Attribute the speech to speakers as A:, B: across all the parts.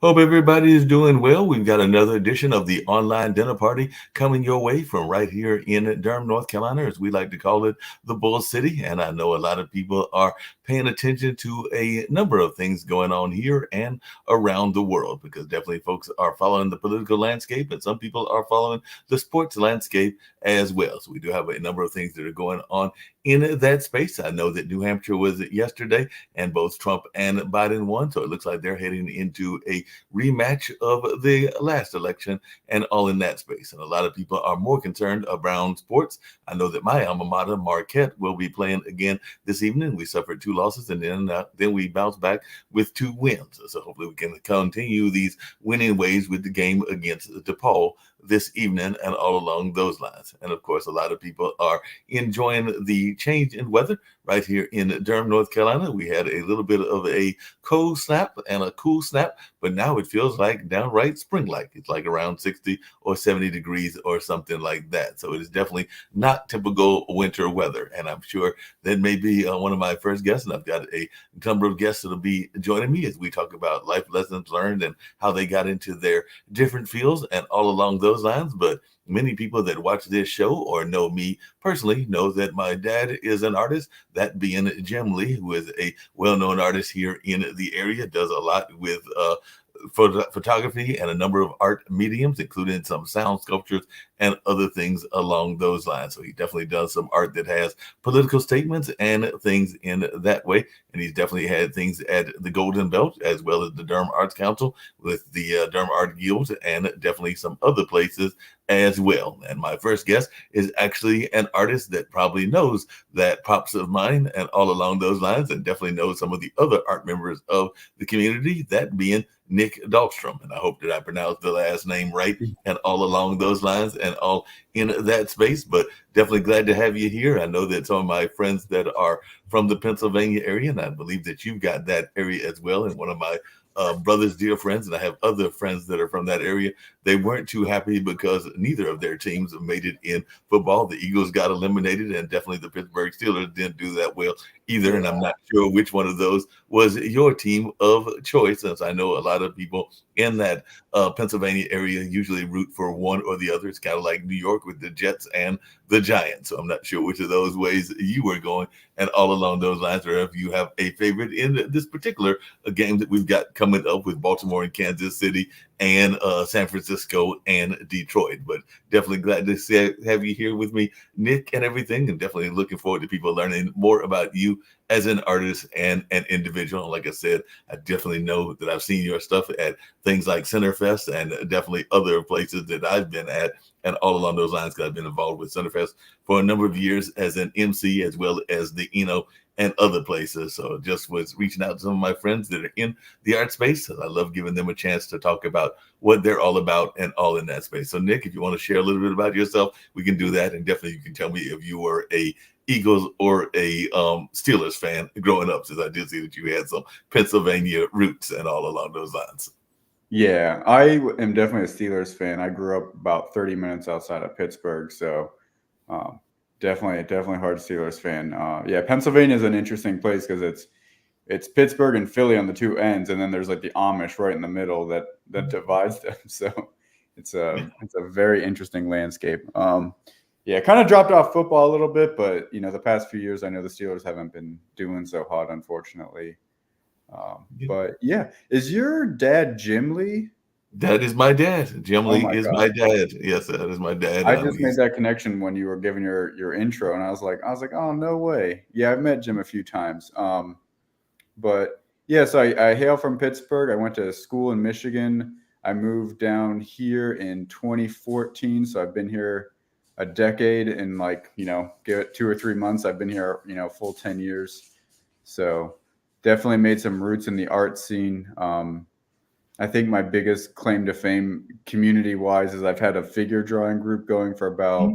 A: Hope everybody is doing well. We've got another edition of the online dinner party coming your way from right here in Durham, North Carolina, as we like to call it, the Bull City. And I know a lot of people are paying attention to a number of things going on here and around the world, because definitely folks are following the political landscape and some people are following the sports landscape as well. So we do have a number of things that are going on in that space. I know that New Hampshire was yesterday, and both Trump and Biden won. So it looks like they're heading into a rematch of the last election and all in that space. And a lot of people are more concerned around sports. I know that my alma mater, Marquette, will be playing again this evening. We suffered two losses, and then we bounced back with two wins. So hopefully we can continue these winning ways with the game against DePaul this evening and all along those lines. And of course, a lot of people are enjoying the change in weather right here in Durham, North Carolina. We had a little bit of a cold snap and a cool snap, but now it feels like downright spring-like. It's like around 60 or 70 degrees or something like that. So it is definitely not typical winter weather. And I'm sure that may be one of my first guests, and I've got a number of guests that'll be joining me as we talk about life lessons learned and how they got into their different fields and all along those lines. But many people that watch this show or know me personally know that my dad is an artist, that being Jim Lee, who is a well-known artist here in the area, does a lot with photography and a number of art mediums, including some sound sculptures and other things along those lines. So he definitely does some art that has political statements and things in that way. And he's definitely had things at the Golden Belt as well as the Durham Arts Council with the Durham Art Guild, and definitely some other places as well. And my first guest is actually an artist that probably knows that pops of mine and all along those lines, and definitely knows some of the other art members of the community, that being Nick Dahlstrom. And I hope that I pronounced the last name right and all along those lines and all in that space. But definitely glad to have you here. I know that some of my friends that are from the Pennsylvania area, and I believe that you've got that area as well. And one of my brother's dear friends, and I have other friends that are from that area, they weren't too happy because neither of their teams made it in football. The Eagles got eliminated, and definitely the Pittsburgh Steelers didn't do that well either. And I'm not sure which one of those was your team of choice, since I know a lot of people in that Pennsylvania area usually root for one or the other. It's kind of like New York with the Jets and the Giants. So I'm not sure which of those ways you were going and all along those lines, or if you have a favorite in this particular game that we've got coming up with Baltimore and Kansas City and San Francisco and Detroit. But definitely glad to have you here with me, Nick, and everything, and definitely looking forward to people learning more about you as an artist and an individual. Like I said, I definitely know that I've seen your stuff at things like Centerfest and definitely other places that I've been at, and all along those lines, because I've been involved with Centerfest for a number of years as an MC, as well as the Eno and other places. So just was reaching out to some of my friends that are in the art space. I love giving them a chance to talk about what they're all about and all in that space. So Nick, if you want to share a little bit about yourself, we can do that. And definitely you can tell me if you were a Eagles or a Steelers fan growing up, since I did see that you had some Pennsylvania roots and all along those lines.
B: Yeah, I am definitely a Steelers fan. I grew up about 30 minutes outside of Pittsburgh, so um, definitely hard Steelers fan. Yeah, Pennsylvania is an interesting place because it's Pittsburgh and Philly on the two ends, and then there's like the Amish right in the middle that divides them. So it's a very interesting landscape. Yeah, kind of dropped off football a little bit, but the past few years I know the Steelers haven't been doing so hot, unfortunately. But yeah, is your dad Jim Lee?
A: That is my dad. Jim
B: Oh
A: Lee
B: my
A: is
B: God.
A: my dad. Yes, that is my dad.
B: I just made that connection when you were giving your intro, and I was like, oh no way. Yeah, I've met Jim a few times. But yeah, so I hail from Pittsburgh. I went to school in Michigan. I moved down here in 2014, so I've been here a decade and give it 2 or 3 months. I've been here, full 10 years. So definitely made some roots in the art scene. I think my biggest claim to fame community wise is I've had a figure drawing group going for about,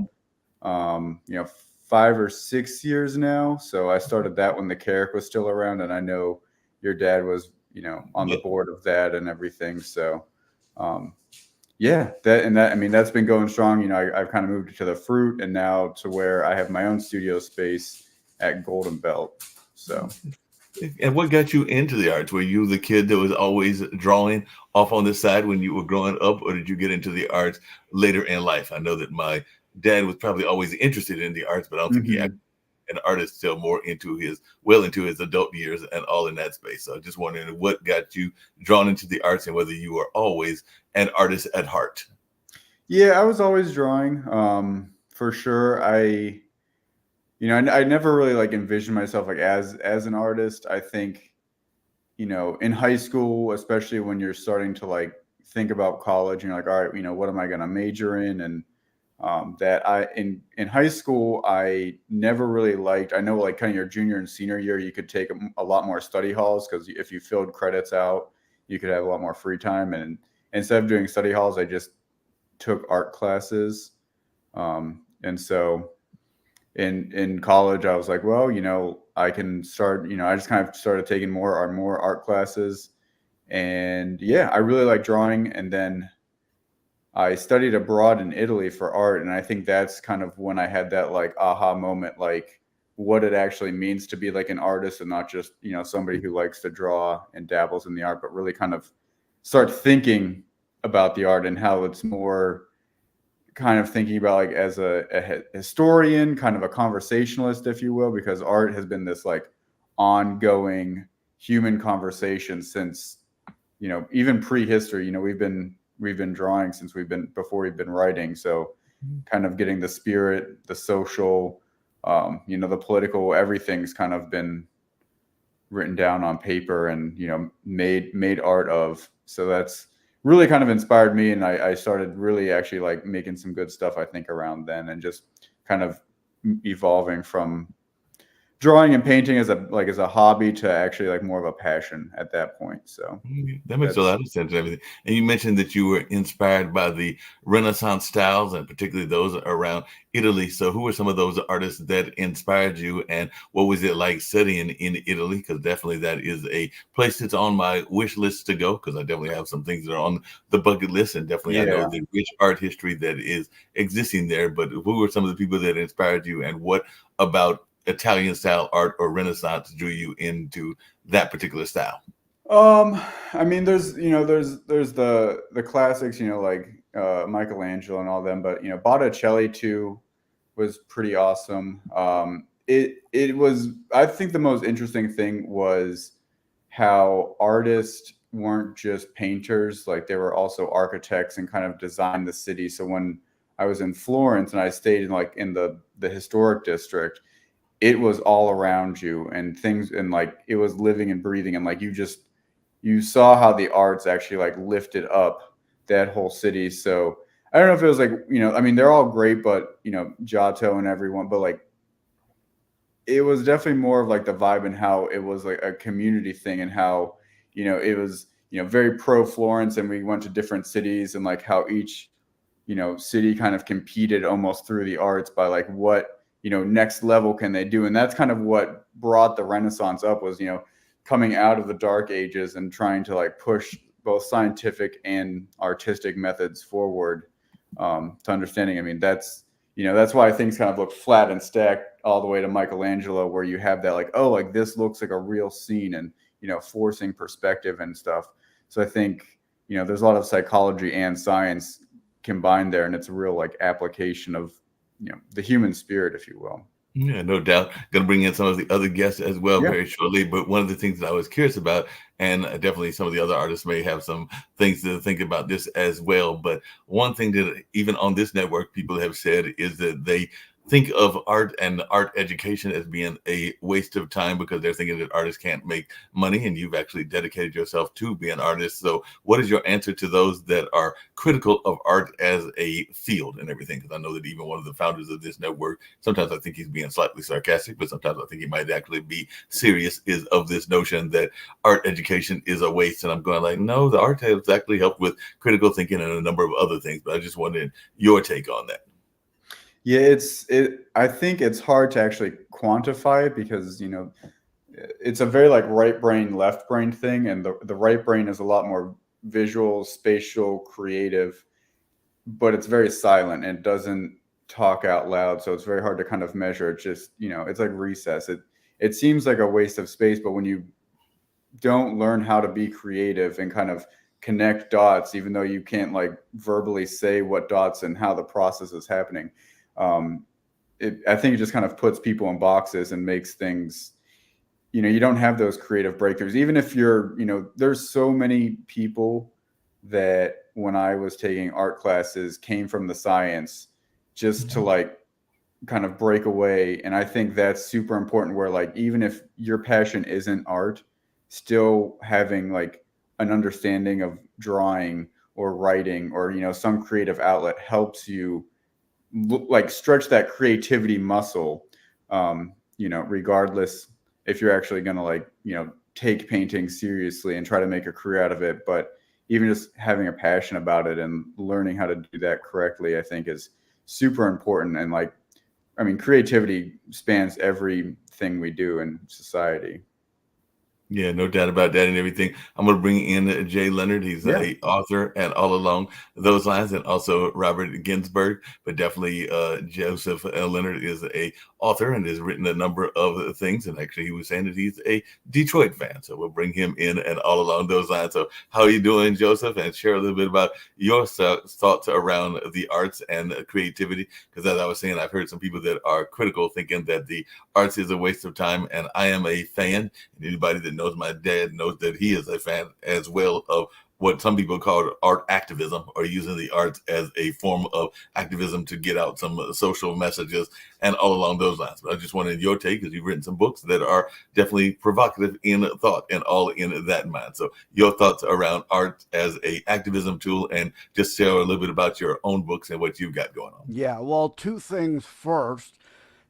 B: um, you know, 5 or 6 years now. So I started that when the Carrick was still around, and I know your dad was, on the
A: Yeah.
B: board of that and everything. So, um, yeah, that I mean that's been going strong. I've kind of moved to the fruit, and now to where I have my own studio space at Golden Belt. So
A: And what got you into the arts? Were you the kid that was always drawing off on the side when you were growing up, or did you get into the arts later in life? I know that my dad was probably always interested in the arts, but I don't think he
B: Hmm.
A: an artist till more into his well into his adult years and all in that space. So I just wondering what got you drawn into the arts and whether you were always an artist at heart.
B: Yeah, I was always drawing, for sure. I never really like envisioned myself like as an artist. I think, in high school, especially when you're starting to like think about college, and you're like, all right, what am I going to major in? And that I in high school, I never really liked. I know, like, kind of your junior and senior year, you could take a lot more study halls because if you filled credits out, you could have a lot more free time. And instead of doing study halls, I just took art classes. And so in college, I was like, well, I can start. I just kind of started taking more art classes, and yeah, I really like drawing. And then I studied abroad in Italy for art, and I think that's kind of when I had that like aha moment, like what it actually means to be like an artist and not just somebody who likes to draw and dabbles in the art, but really kind of start thinking about the art and how it's more kind of thinking about like as a historian, kind of a conversationalist, if you will, because art has been this like ongoing human conversation since even prehistory. We've been drawing since before we've been writing. So kind of getting the spirit, the social, the political, everything's kind of been written down on paper and made art of. So that's really kind of inspired me, and I started really actually like making some good stuff, I think, around then, and just kind of evolving from drawing and painting as a hobby to actually like more of a passion at that point. So
A: That makes a
B: that's
A: lot of sense and everything. And you mentioned that you were inspired by the Renaissance styles and particularly those around Italy. So who were some of those artists that inspired you and what was it like studying in Italy? Because definitely that is a place that's on my wish list to go because I definitely have some things that are on the bucket list and definitely I know
B: yeah.
A: the rich art history that is existing there. But who were some of the people that inspired you and what about Italian style art or Renaissance drew you into that particular style?
B: I mean, there's the classics, like Michelangelo and all them, but Botticelli too was pretty awesome. It was, I think, the most interesting thing was how artists weren't just painters, like they were also architects and kind of designed the city. So when I was in Florence and I stayed in the historic district, it was all around you and things, and like it was living and breathing, and like you saw how the arts actually like lifted up that whole city. So I don't know if it was like, I mean, they're all great, but Giotto and everyone, but like it was definitely more of like the vibe and how it was like a community thing, and how it was very pro Florence, and we went to different cities, and like how each city kind of competed almost through the arts by like what next level can they do. And that's kind of what brought the Renaissance up, was coming out of the Dark Ages and trying to like push both scientific and artistic methods forward, to understanding. I mean, that's why things kind of look flat and stacked all the way to Michelangelo, where you have that like, oh, like this looks like a real scene, and forcing perspective and stuff. So I think there's a lot of psychology and science combined there, and it's a real like application of the human spirit, if you will.
A: Yeah, no doubt. Going to bring in some of the other guests as well
B: Yeah.
A: very shortly. But one of the things that I was curious about, and definitely some of the other artists may have some things to think about this as well. But one thing that even on this network, people have said is that they think of art and art education as being a waste of time because they're thinking that artists can't make money. And you've actually dedicated yourself to being an artist. So, what is your answer to those that are critical of art as a field and everything? Because I know that even one of the founders of this network, sometimes I think he's being slightly sarcastic, but sometimes I think he might actually be serious, is of this notion that art education is a waste. And I'm going like, no, the art has actually helped with critical thinking and a number of other things. But I just wanted your take on that.
B: Yeah, I think it's hard to actually quantify it, because it's a very like right brain left brain thing, and the right brain is a lot more visual, spatial, creative, but it's very silent and it doesn't talk out loud, so it's very hard to kind of measure. It's just it's like recess. it seems like a waste of space, but when you don't learn how to be creative and kind of connect dots, even though you can't like verbally say what dots and how the process is happening. I think it just kind of puts people in boxes and makes things, you don't have those creative breakthroughs. Even if there's so many people that when I was taking art classes came from the science just to like kind of break away. And I think that's super important where like, even if your passion isn't art, still having like an understanding of drawing or writing or, some creative outlet helps you like stretch that creativity muscle, regardless if you're actually going to like, take painting seriously and try to make a career out of it. But even just having a passion about it and learning how to do that correctly, I think is super important. And like, I mean, creativity spans everything we do in society.
A: Yeah, no doubt about that and everything. I'm going to bring in Jay Leonard. He's a author and all along those lines, and also Robert Ginsburg. But definitely Joseph Leonard is a author and has written a number of things. And actually, he was saying that he's a Detroit fan. So we'll bring him in and all along those lines. So how are you doing, Joseph? And share a little bit about your thoughts around the arts and creativity. Because as I was saying, I've heard some people that are critical, thinking that the arts is a waste of time. And I am a fan. And anybody that knows my dad knows that he is a fan as well of what some people call art activism, or using the arts as a form of activism to get out some social messages and all along those lines. But I just wanted your take, because you've written some books that are definitely provocative in thought and all in that mind. So your thoughts around art as a activism tool, and just share a little bit about your own books and what you've got going on.
C: Yeah, well, two things. First,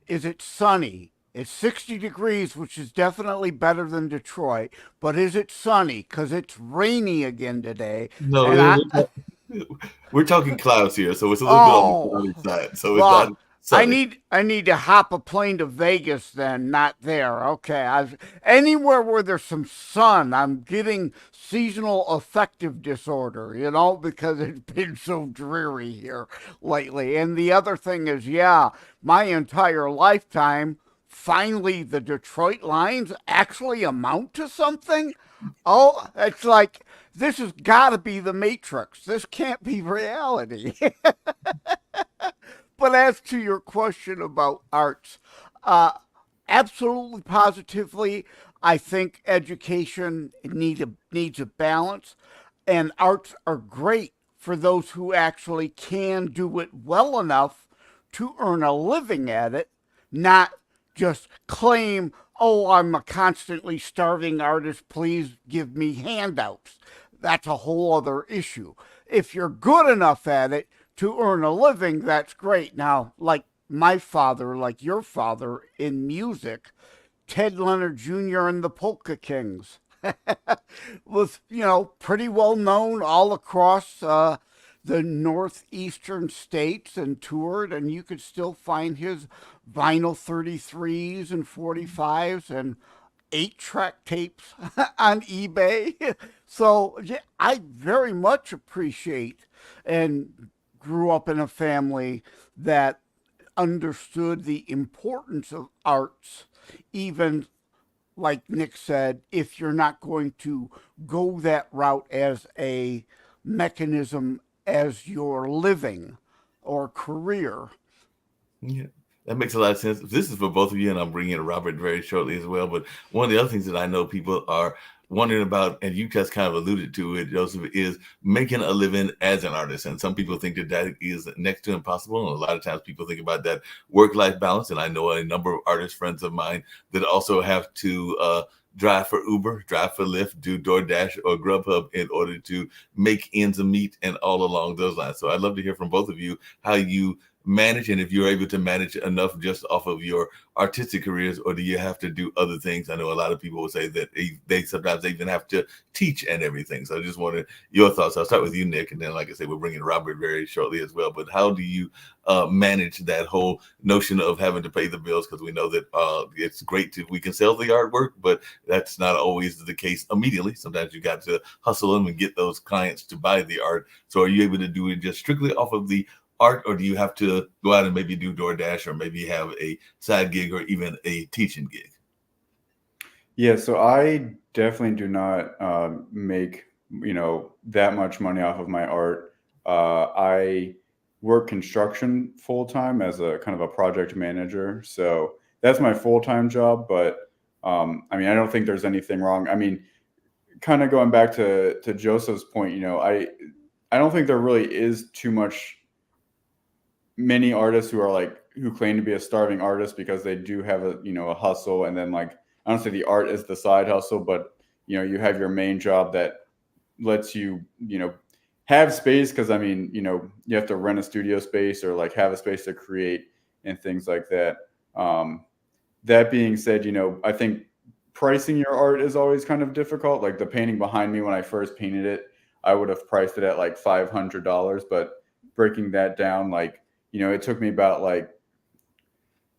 C: is it sunny? It's 60 degrees, which is definitely better than Detroit, but is it sunny? Because it's rainy again today.
A: No,
C: And
A: we're talking clouds here, so it's a little bit on the cloudy side. So it's not sunny.
C: I need to hop a plane to Vegas then, not there. Okay. Anywhere where there's some sun, I'm getting seasonal affective disorder, because it's been so dreary here lately. And the other thing is, my entire lifetime, finally the Detroit Lions actually amount to something. Oh, it's like, this has got to be the Matrix. This can't be reality. But as to your question about arts, absolutely positively, I think education needs a balance, and arts are great for those who actually can do it well enough to earn a living at it, not just claim, oh, I'm a constantly starving artist, please give me handouts. That's a whole other issue. If you're good enough at it to earn a living, that's great. Now, like my father, like your father in music, Ted Leonard Jr. and the Polka Kings was, pretty well known all across the northeastern states, and toured, and you could still find his vinyl 33s and 45s and 8-track tapes on eBay. So yeah, I very much appreciate and grew up in a family that understood the importance of arts, even like Nick said, if you're not going to go that route as a mechanism as your living or career.
A: Yeah, that makes a lot of sense. This is for both of you, and I'm bringing in Robert very shortly as well. But one of the other things that I know people are wondering about, and you just kind of alluded to it, Joseph, is making a living as an artist. And some people think that that is next to impossible. And a lot of times people think about that work-life balance. And I know a number of artist friends of mine that also have to drive for Uber, drive for Lyft, do DoorDash or Grubhub in order to make ends meet and all along those lines. So I'd love to hear from both of you how you manage, and if you're able to manage enough just off of your artistic careers, or do you have to do other things? I know a lot of people will say that they sometimes even have to teach and everything. So I just wanted your thoughts. I'll start with you, Nick, and then, like I said, we'll bring in Robert very shortly as well. But how do you manage that whole notion of having to pay the bills? Because we know that it's great we can sell the artwork, but that's not always the case immediately. Sometimes you got to hustle them and get those clients to buy the art. So are you able to do it just strictly off of the art, or do you have to go out and maybe do DoorDash, or maybe have a side gig or even a teaching gig?
B: Yeah, so I definitely do not make that much money off of my art. I work construction full time as a kind of a project manager, so that's my full time job. But I mean, I don't think there's anything wrong. I mean, kind of going back to Joseph's point, I don't think there really is too much many artists who are like who claim to be a starving artist because they do have a hustle, and then like I don't say the art is the side hustle, but you have your main job that lets you have space, because I mean you have to rent a studio space or like have a space to create and things like that. um that being said, I think pricing your art is always kind of difficult. Like the painting behind me, when I first painted it, I would have priced it at like $500, but breaking that down, like, it took me about like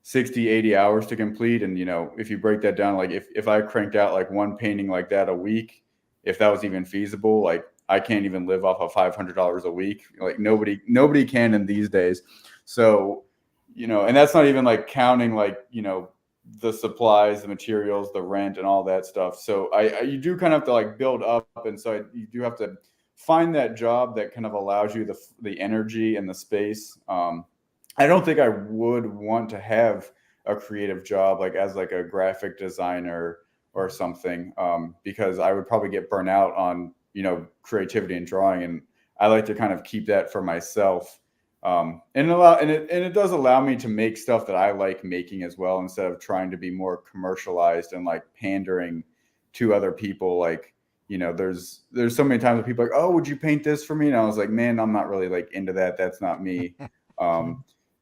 B: 60, 80 hours to complete. And, if you break that down, like if I cranked out like one painting like that a week, if that was even feasible, like I can't even live off of $500 a week. Like nobody can in these days. So, and that's not even like counting like, the supplies, the materials, the rent, and all that stuff. So you do kind of have to like build up, and so you do have to find that job that kind of allows you the energy and the space. I don't think I would want to have a creative job like as like a graphic designer or something, because I would probably get burnt out on creativity and drawing, and I like to kind of keep that for myself. And it does allow me to make stuff that I like making as well, instead of trying to be more commercialized and like pandering to other people. Like, there's so many times where people are like, oh, would you paint this for me? And I was like, man, I'm not really like into that. That's not me.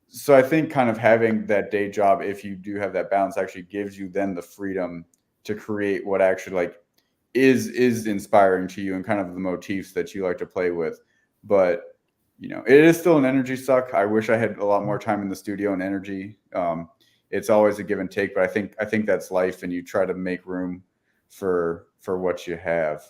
B: So I think kind of having that day job, if you do have that balance, actually gives you then the freedom to create what actually like is inspiring to you and kind of the motifs that you like to play with. But it is still an energy suck. I wish I had a lot more time in the studio and energy. It's always a give and take, but I think that's life, and you try to make room for what you have.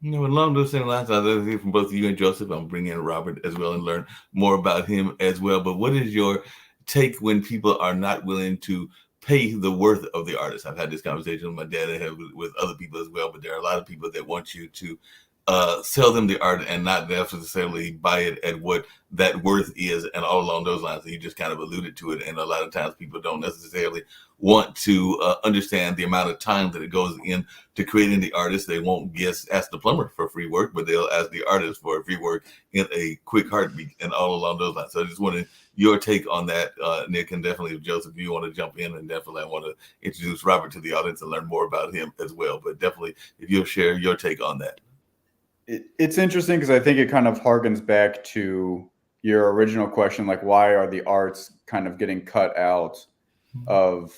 A: Along those same lines, I'd like to hear from both you and Joseph. I'm bringing in Robert as well and learn more about him as well. But what is your take when people are not willing to pay the worth of the artist? I've had this conversation with my dad. I have with other people as well. But there are a lot of people that want you to sell them the art and not necessarily buy it at what that worth is, and all along those lines. You just kind of alluded to it, and a lot of times people don't necessarily want to understand the amount of time that it goes in to creating the artist. They won't ask the plumber for free work, but they'll ask the artist for free work in a quick heartbeat, and all along those lines. So I just wanted your take on that, Nick, and definitely if Joseph, you want to jump in, and definitely I want to introduce Robert to the audience and learn more about him as well. But definitely if you'll share your take on that.
B: It's interesting because I think it kind of harkens back to your original question, like why are the arts kind of getting cut out of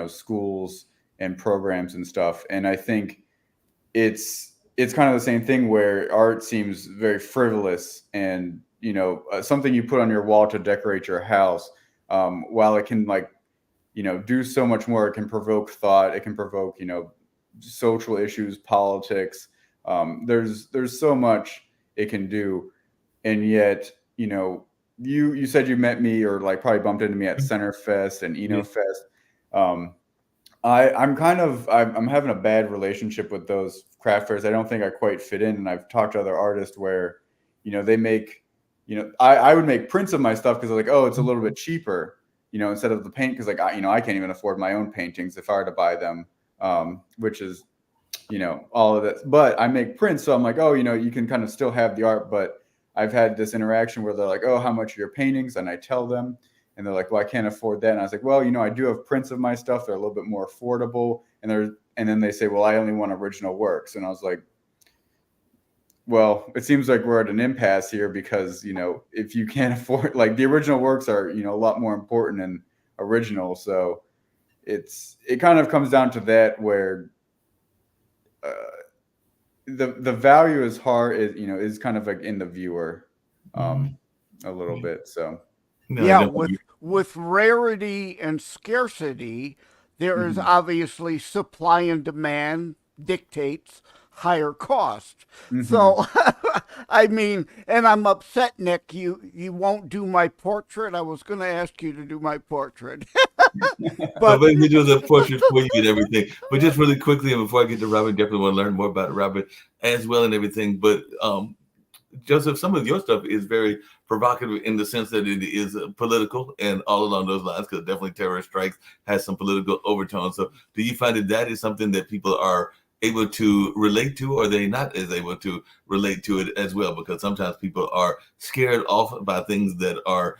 B: schools and programs and stuff. And I think it's kind of the same thing where art seems very frivolous and something you put on your wall to decorate your house, while it can like do so much more. It can provoke thought, it can provoke social issues, politics. There's so much it can do. And yet you said you met me or like probably bumped into me at Centerfest and Eno Fest. I'm having a bad relationship with those craft fairs. I don't think I quite fit in. And I've talked to other artists where they make I would make prints of my stuff because they're like, oh, it's a little bit cheaper instead of the paint, because like I can't even afford my own paintings if I were to buy them, which is all of that. But I make prints, so I'm like, oh, you can kind of still have the art. But I've had this interaction where they're like, oh, how much are your paintings? And I tell them, and they're like, well, I can't afford that. And I was like, well, I do have prints of my stuff. They're a little bit more affordable. And then they say, well, I only want original works. And I was like, well, it seems like we're at an impasse here, because if you can't afford, like, the original works are a lot more important than original. So it kind of comes down to that, where the value is is kind of like in the viewer, a little bit. So
C: yeah, with rarity and scarcity, there is obviously supply and demand dictates higher cost. So I mean, and I'm upset, Nick, you won't do my portrait. I was going to ask you to do my portrait. But
A: maybe we do the portrait for you and everything. But just really quickly, and before I get to Robert, definitely want to learn more about Robert as well and everything. But Joseph, some of your stuff is very provocative in the sense that it is political and all along those lines, because definitely Terror Strikes has some political overtones. So do you find that that is something that people are able to relate to, or are they not as able to relate to it as well? Because sometimes people are scared off by things that are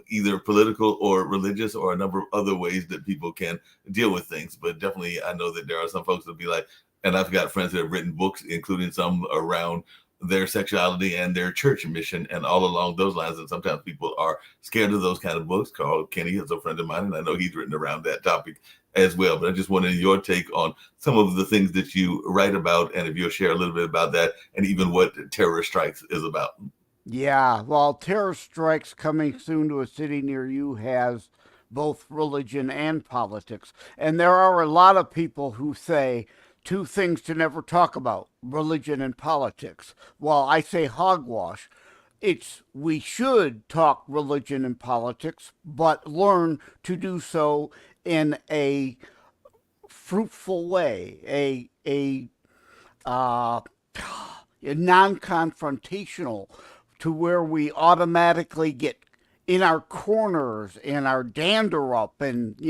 A: either political or religious or a number of other ways that people can deal with things. But definitely, I know that there are some folks that be like, and I've got friends that have written books, including some around their sexuality and their church mission and all along those lines. And sometimes people are scared of those kind of books. Carl Kenny is a friend of mine, and I know he's written around that topic as well. But I just wanted your take on some of the things that you write about, and if you'll share a little bit about that, and even what Terror Strikes is about.
C: yeah, well, Terror Strikes Coming Soon to a City Near You has both religion and politics. And there are a lot of people who say two things to never talk about: religion and politics. Well, I say hogwash. It's we should talk religion and politics, but learn to do so in a fruitful way, uh, a non-confrontational, to where we automatically get in our corners and our dander up, and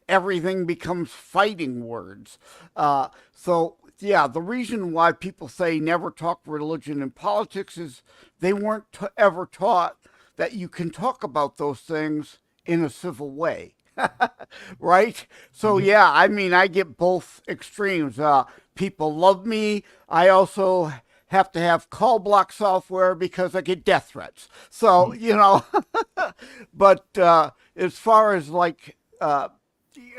C: everything becomes fighting words. So yeah, the reason why people say never talk religion and politics is they weren't ever taught that you can talk about those things in a civil way. Right? So yeah, I mean, I get both extremes. People love me. I also have to have call block software because I get death threats. So but as far as like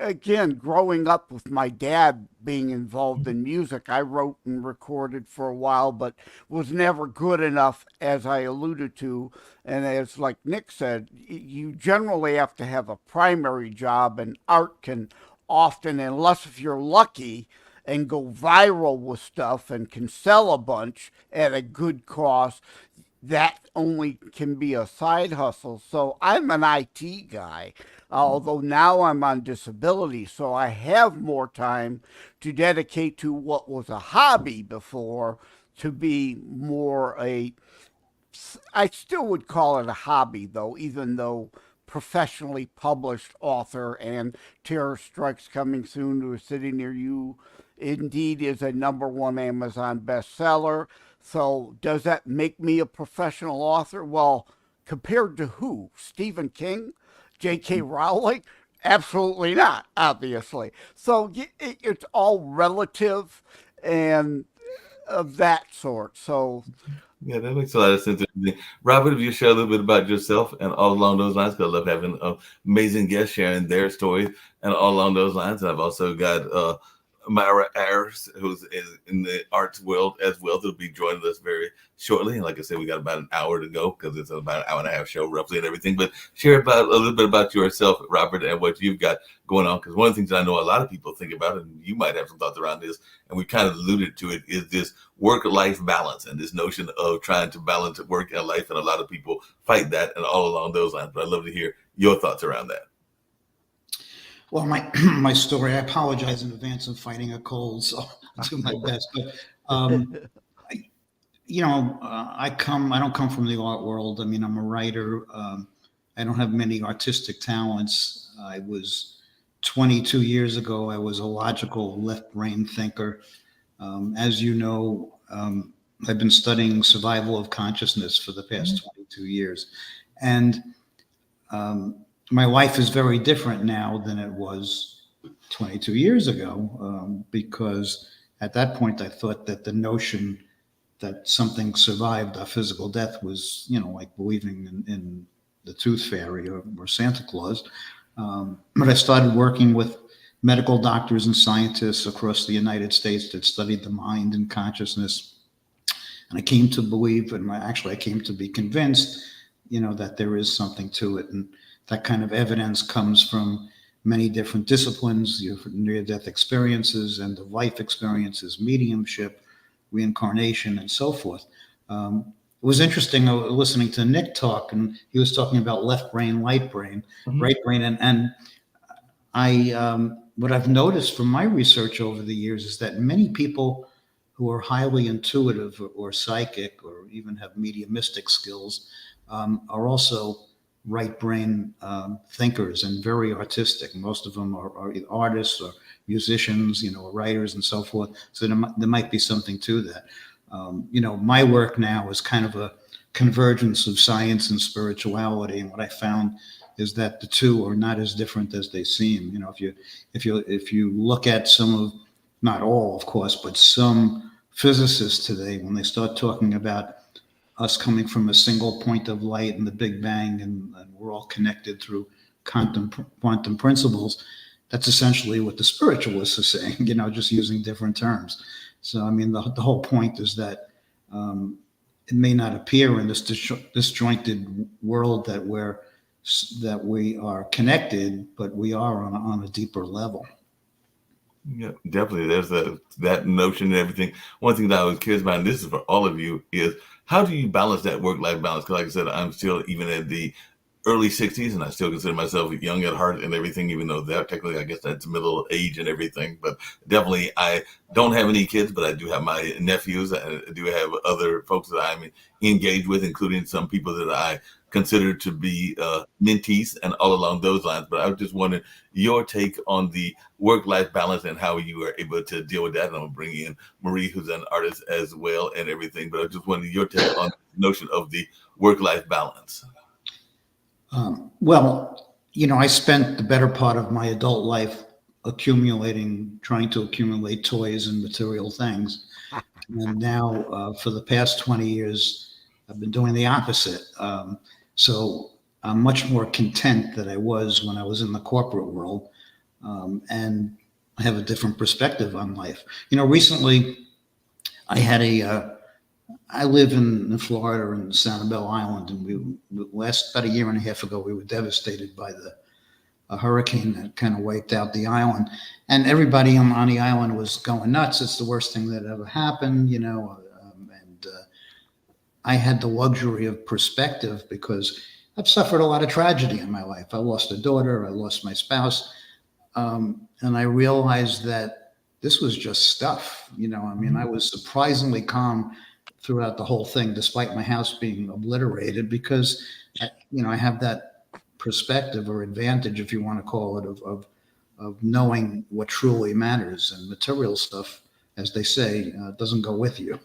C: again, growing up with my dad being involved in music, I wrote and recorded for a while, but was never good enough, as I alluded to. And as like Nick said, you generally have to have a primary job, and art can often, unless if you're lucky and go viral with stuff and can sell a bunch at a good cost, that only can be a side hustle. So I'm an IT guy, although now I'm on disability, so I have more time to dedicate to what was a hobby before to be more I still would call it a hobby though, even though professionally published author and Terror Strikes Coming Soon to a City Near You indeed is a #1 Amazon bestseller. So does that make me a professional author? Well, compared to who? Stephen King? J.K. Rowling? Absolutely not, obviously. So it's all relative and of that sort. So
A: Yeah, that makes a lot of sense. Robert, if you share a little bit about yourself and all along those lines, because I love having amazing guests sharing their stories and all along those lines. And I've also got Myra Ayers, who's in the arts world as well, to be joining us very shortly. And like I said, we got about an hour to go because it's about an hour and a half show roughly and everything. But share about a little bit about yourself, Robert, and what you've got going on. Because one of the things that I know a lot of people think about, and you might have some thoughts around this, and we kind of alluded to it, is this work-life balance and this notion of trying to balance work and life. And a lot of people fight that and all along those lines. But I'd love to hear your thoughts around that.
D: Well, my my story, I apologize in advance of fighting a cold, so I'll do my best. But I don't come from the art world. I mean, I'm a writer. I don't have many artistic talents. I was 22 years ago, I was a logical left brain thinker. As you know, I've been studying survival of consciousness for the past 22 years. And my life is very different now than it was 22 years ago, because at that point I thought that the notion that something survived a physical death was, like believing in the tooth fairy or Santa Claus. But I started working with medical doctors and scientists across the United States that studied the mind and consciousness. And I came to believe, and I came to be convinced, that there is something to it. And that kind of evidence comes from many different disciplines, near-death experiences, end-of-life experiences, mediumship, reincarnation, and so forth. It was interesting listening to Nick talk, and he was talking about left brain, right brain, and what I've noticed from my research over the years is that many people who are highly intuitive or psychic or even have mediumistic skills are also right brain thinkers and very artistic. Most of them are either artists or musicians, or writers and so forth. So there might be something to that. My work now is kind of a convergence of science and spirituality. And what I found is that the two are not as different as they seem. If you look at some of, not all, of course, but some physicists today, when they start talking about us coming from a single point of light in the Big Bang and we're all connected through quantum principles, that's essentially what the spiritualists are saying, just using different terms. So, I mean, the whole point is that it may not appear in this disjointed world that we are connected, but we are on a deeper level.
A: Yeah, definitely. There's that notion and everything. One thing that I was curious about, and this is for all of you, is how do you balance that work-life balance? Because like I said, I'm still even at the early 60s, and I still consider myself young at heart and everything, even though that technically, I guess that's middle age and everything. But definitely, I don't have any kids, but I do have my nephews. I do have other folks that I'm engaged with, including some people that I consider to be mentees and all along those lines. But I was just wondering your take on the work-life balance and how you are able to deal with that. And I'm going to bring in Marie, who's an artist as well and everything. But I just wondering your take on the notion of the work-life balance.
D: Well, I spent the better part of my adult life trying to accumulate toys and material things. And now for the past 20 years, I've been doing the opposite. So I'm much more content than I was when I was in the corporate world. And I have a different perspective on life. Recently I had I live in Florida in Sanibel Island, and about a year and a half ago, we were devastated by a hurricane that kind of wiped out the island, and everybody on the island was going nuts. It's the worst thing that ever happened, and I had the luxury of perspective because I've suffered a lot of tragedy in my life. I lost a daughter, I lost my spouse, and I realized that this was just stuff. I was surprisingly calm throughout the whole thing, despite my house being obliterated, because I have that perspective or advantage, if you want to call it, of knowing what truly matters. And material stuff, as they say, doesn't go with you,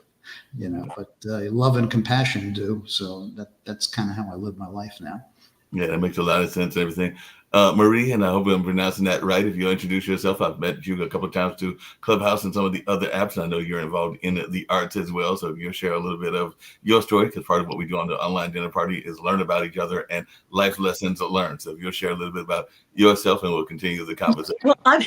D: but love and compassion do. So that's kind of how I live my life now.
A: Yeah, that makes a lot of sense and everything. Marie, and I hope I'm pronouncing that right. If you'll introduce yourself, I've met you a couple of times through Clubhouse and some of the other apps. And I know you're involved in the arts as well. So if you'll share a little bit of your story, because part of what we do on the online dinner party is learn about each other and life lessons learned. So if you'll share a little bit about yourself, and we'll continue the conversation.
E: Well,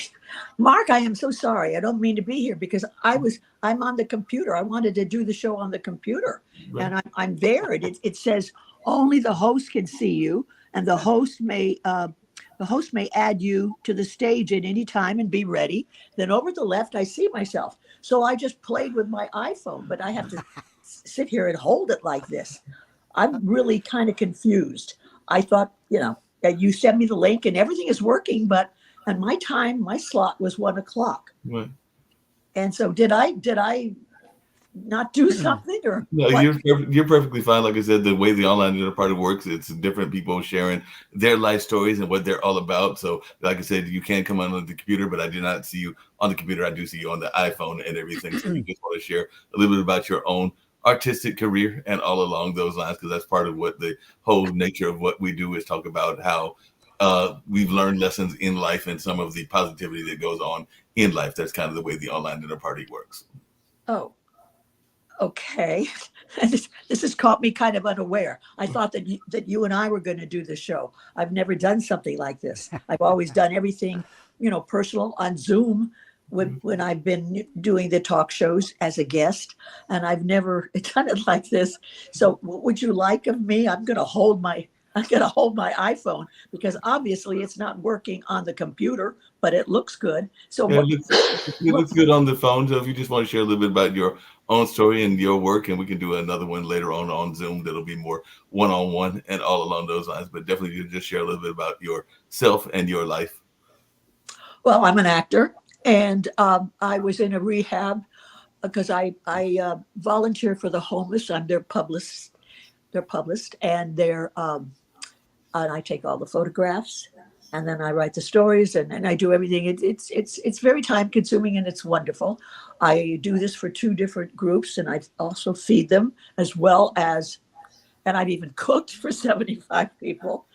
E: Mark, I am so sorry. I don't mean to be here because I'm on the computer. I wanted to do the show on the computer, right. And I'm there. It says only the host can see you, and the host may add you to the stage at any time and be ready. Then over to the left, I see myself. So I just played with my iPhone, but I have to sit here and hold it like this. I'm really kind of confused. I thought, that you sent me the link and everything is working, but at my time, my slot was 1:00.
A: Right.
E: And so did I not do something or
A: no? You're perfectly fine. Like I said, the way the online dinner party works, it's different people sharing their life stories and what they're all about. So like I said, you can come on the computer, but I do not see you on the computer. I do see you on the iPhone and everything. So you just want to share a little bit about your own artistic career and all along those lines, because that's part of what the whole nature of what we do is talk about how we've learned lessons in life and some of the positivity that goes on in life. That's kind of the way the online dinner party works.
E: Oh, okay. This has caught me kind of unaware. I thought that you and I were going to do the show. I've never done something like this. I've always done everything, personal on Zoom when I've been doing the talk shows as a guest, and I've never done it like this. So what would you like of me? I'm going to hold my iPhone because obviously it's not working on the computer, but it looks good. So
A: yeah, it looks good on the phone. So if you just want to share a little bit about your own story and your work, and we can do another one later on Zoom that'll be more one-on-one and all along those lines. But definitely you just share a little bit about yourself and your life.
E: Well, I'm an actor, and I was in a rehab because I volunteer for the homeless. I'm their publicist. They're published, and I take all the photographs, and then I write the stories, and I do everything. It's very time consuming, and it's wonderful. I do this for two different groups, and I also feed them as well as, and I've even cooked for 75 people.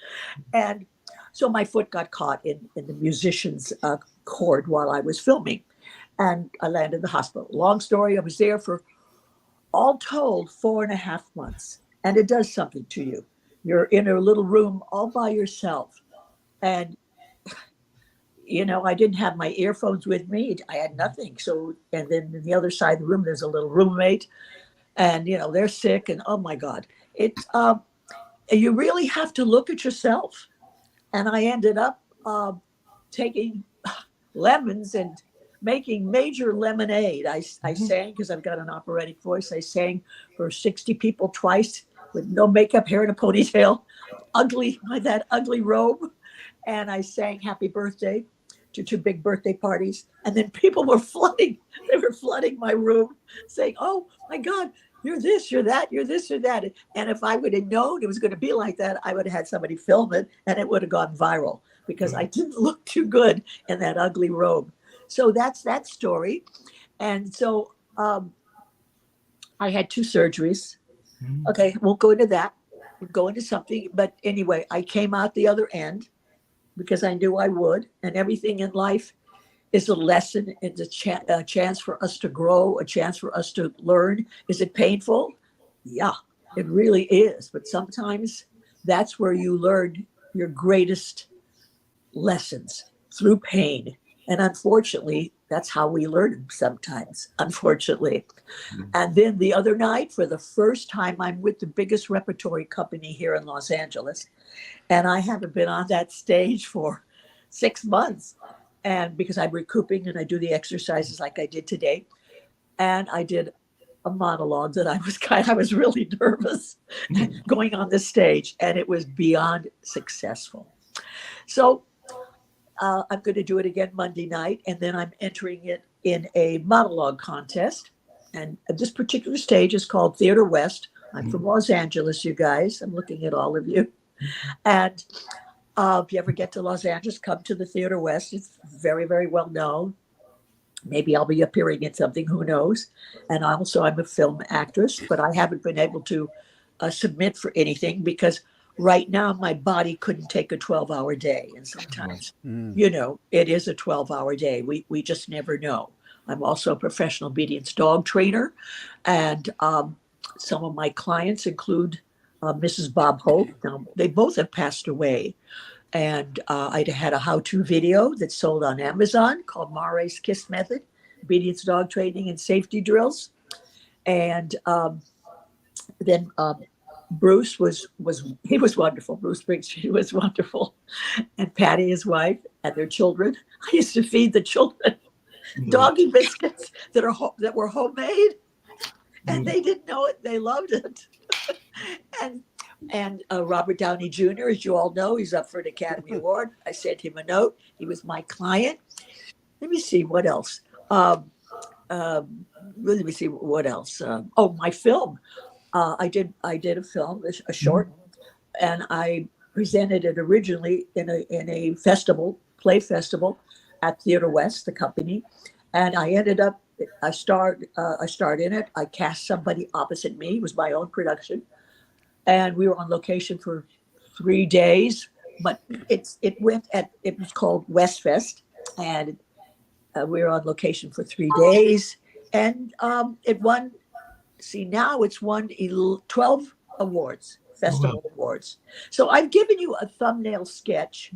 E: And so my foot got caught in the musician's cord while I was filming, and I landed in the hospital. Long story, I was there for all told 4.5 months. And it does something to you. You're in a little room all by yourself. And, I didn't have my earphones with me. I had nothing. So, and then in the other side of the room, there's a little roommate, and, they're sick. And oh my God, you really have to look at yourself. And I ended up taking lemons and making major lemonade. I sang, because I've got an operatic voice. I sang for 60 people twice with no makeup, hair in a ponytail, that ugly robe. And I sang Happy Birthday to two big birthday parties. And then people were flooding. They were flooding my room saying, oh my God, you're this, you're that, you're this or that. And if I would have known it was going to be like that, I would have had somebody film it, and it would have gone viral because I didn't look too good in that ugly robe. So that's that story. And so I had 2 surgeries. Okay, won't go into that. We'll go into something. But anyway, I came out the other end because I knew I would. And everything in life is a lesson. It's a chance for us to grow, a chance for us to learn. Is it painful? Yeah, it really is. But sometimes that's where you learn your greatest lessons, through pain. And unfortunately, that's how we learn them sometimes, unfortunately. And then the other night, for the first time, I'm with the biggest repertory company here in Los Angeles. And I haven't been on that stage for 6 months. And because I'm recouping and I do the exercises like I did today. And I did a monologue that I was really nervous going on the stage, and it was beyond successful. So I'm going to do it again Monday night, and then I'm entering it in a monologue contest. And this particular stage is called Theater West. I'm from Los Angeles, you guys. I'm looking at all of you. And if you ever get to Los Angeles, come to the Theater West. It's very, very well known. Maybe I'll be appearing in something, who knows? And also, I'm a film actress, but I haven't been able to submit for anything because right now my body couldn't take a 12-hour day. And sometimes, it is a 12-hour day. We just never know. I'm also a professional obedience dog trainer. And some of my clients include Mrs. Bob Hope. Now, they both have passed away. And I had a how-to video that sold on Amazon called Mare's KISS Method, Obedience Dog Training and Safety Drills. And then Bruce was wonderful. Bruce Springsteen was wonderful. And Patty, his wife, and their children. I used to feed the children doggy biscuits that were homemade. And they didn't know it. They loved it. And Robert Downey Jr., as you all know, he's up for an Academy Award. I sent him a note. He was my client. Let me see what else. Let me see what else. My film. I did a film, a short, and I presented it originally in a festival, play festival, at Theater West, the company, and I ended up. I starred in it. I cast somebody opposite me. It was my own production. And we were on location for 3 days, but it was called Westfest, and we were on location for 3 days, and it won. See, now it's won 12 awards, festival awards. So I've given you a thumbnail sketch.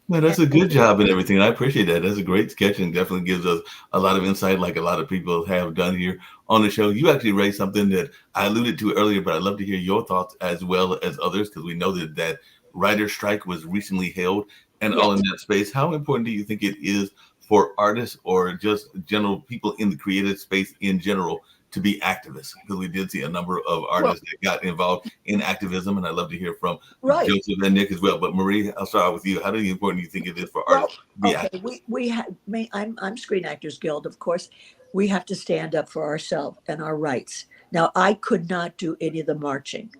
A: Well, that's a good job and everything. I appreciate that. That's a great sketch and definitely gives us a lot of insight, like a lot of people have done here on the show. You actually raised something that I alluded to earlier, but I'd love to hear your thoughts as well as others, because we know that writer's strike was recently held and all in that space. How important do you think it is for artists or just general people in the creative space in general to be activists? Because we did see a number of artists that got involved in activism, and I'd love to hear from
E: Right.
A: Joseph and Nick as well. But Marie, I'll start out with you. How important do you think it is for
E: Well,
A: artists to be
E: okay,
A: activists?
E: we have me. I'm Screen Actors Guild, of course. We have to stand up for ourselves and our rights. Now, I could not do any of the marching.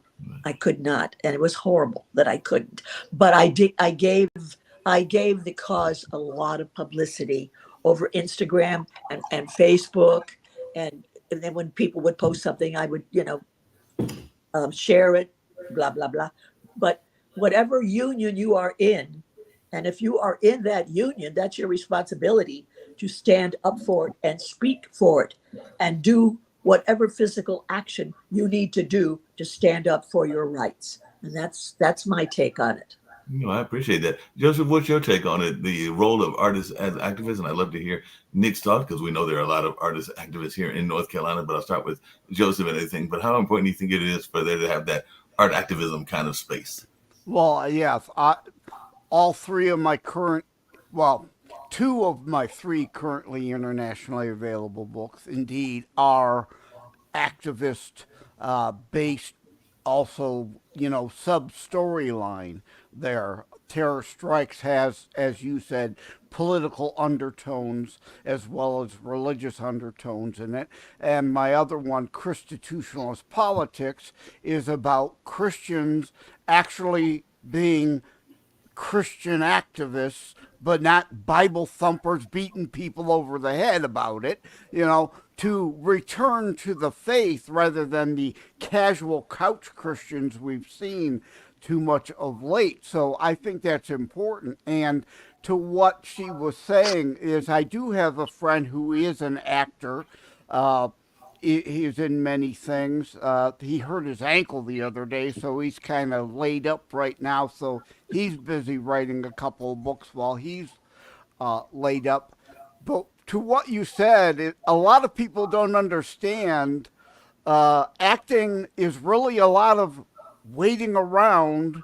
E: I could not, and it was horrible that I couldn't. But I did. I gave the cause a lot of publicity over Instagram and Facebook, and then when people would post something, I would share it, blah blah blah. But whatever union you are in, and if you are in that union, that's your responsibility to stand up for it and speak for it and do whatever physical action you need to do to stand up for your rights. And that's my take on it.
A: I appreciate that. Joseph, what's your take on it, the role of artists as activists? And I'd love to hear Nick's thoughts, because we know there are a lot of artists activists here in North Carolina, but I'll start with Joseph and everything. But how important do you think it is for there to have that art activism kind of space?
C: Well, yes, all three of my current, well, two of my three currently internationally available books indeed are activist based, also, sub storyline there. Terror Strikes has, as you said, political undertones as well as religious undertones in it. And my other one, Christitutionalist Politics, is about Christians actually being Christian activists, but not Bible thumpers beating people over the head about it, to return to the faith rather than the casual couch Christians we've seen too much of late. So I think that's important. And to what she was saying is, I do have a friend who is an actor. He's in many things. He hurt his ankle the other day, so he's kind of laid up right now. So he's busy writing a couple of books while he's laid up. But to what you said, a lot of people don't understand. Acting is really a lot of waiting around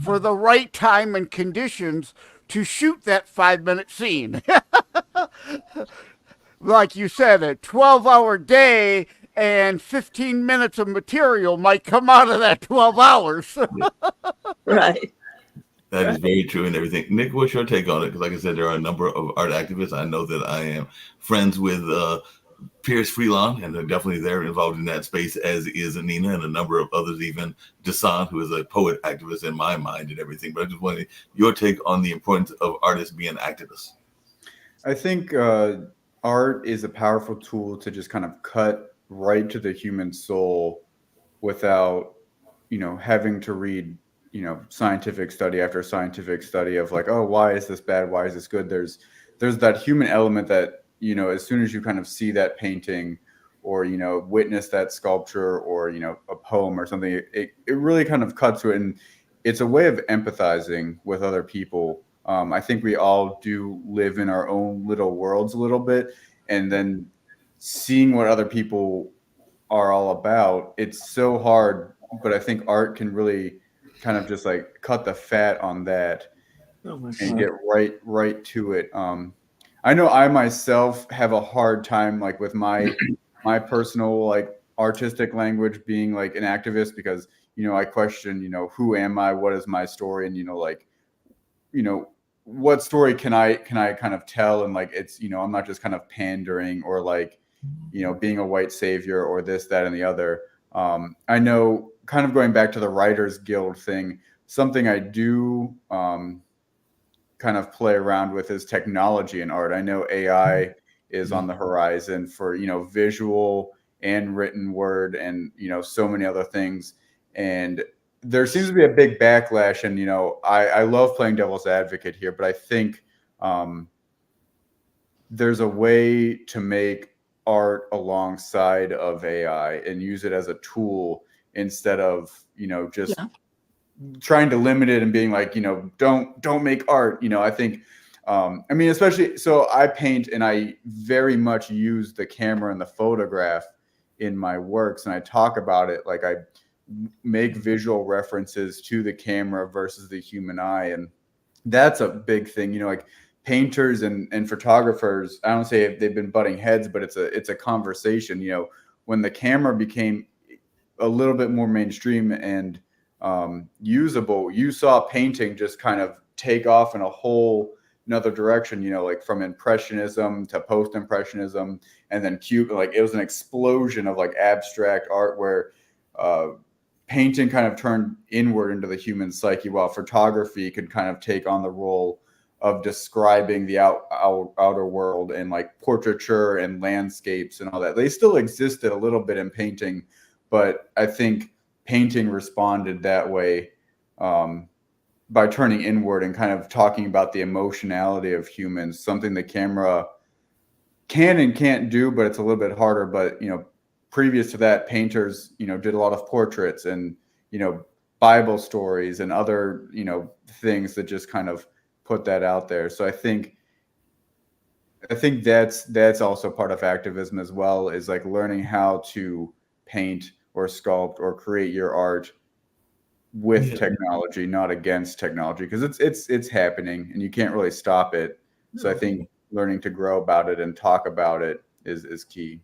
C: for the right time and conditions to shoot that 5-minute scene. Like you said, a 12-hour day and 15 minutes of material might come out of that 12 hours.
E: Right.
A: That is very true and everything. Nick, what's your take on it? Because like I said, there are a number of art activists. I know that I am friends with Pierce Freelon, and they're definitely they're involved in that space, as is Nina and a number of others, even Dasan, who is a poet activist in my mind and everything. But I just wanted your take on the importance of artists being activists.
B: I think art is a powerful tool to just kind of cut right to the human soul without, having to read, scientific study after scientific study of like, oh, why is this bad? Why is this good? There's that human element that, as soon as you kind of see that painting or, witness that sculpture or, a poem or something, it really kind of cuts to it. And it's a way of empathizing with other people. I think we all do live in our own little worlds a little bit, and then seeing what other people are all about, it's so hard. But I think art can really kind of just like cut the fat on that and get right to it. I know I myself have a hard time like with my personal like artistic language being like an activist, because I question who am I, what is my story, and what story can I kind of tell, and like it's I'm not just kind of pandering or like being a white savior or this, that, and the other. I know, kind of going back to the Writers Guild thing, something I do kind of play around with is technology and art. I know AI is on the horizon for visual and written word and so many other things, and there seems to be a big backlash. And I love playing devil's advocate here, but I think there's a way to make art alongside of AI and use it as a tool instead of just trying to limit it and being like don't make art. I think especially, so I paint and I very much use the camera and the photograph in my works, and I talk about it like I make visual references to the camera versus the human eye, and that's a big thing. Like painters and photographers, I don't say if they've been butting heads, but it's a conversation. when the camera became a little bit more mainstream and usable, you saw painting just kind of take off in a whole another direction, like from impressionism to post-impressionism, and then like it was an explosion of like abstract art where painting kind of turned inward into the human psyche, while photography could kind of take on the role of describing the outer world, and like portraiture and landscapes and all that. They still existed a little bit in painting, but I think painting responded that way by turning inward and kind of talking about the emotionality of humans, something the camera can and can't do, but it's a little bit harder. But, previous to that, painters, did a lot of portraits and, Bible stories and other, things that just kind of put that out there. So I think that's also part of activism as well, is like learning how to paint or sculpt or create your art with technology, not against technology, because it's happening and you can't really stop it. So I think learning to grow about it and talk about it is key.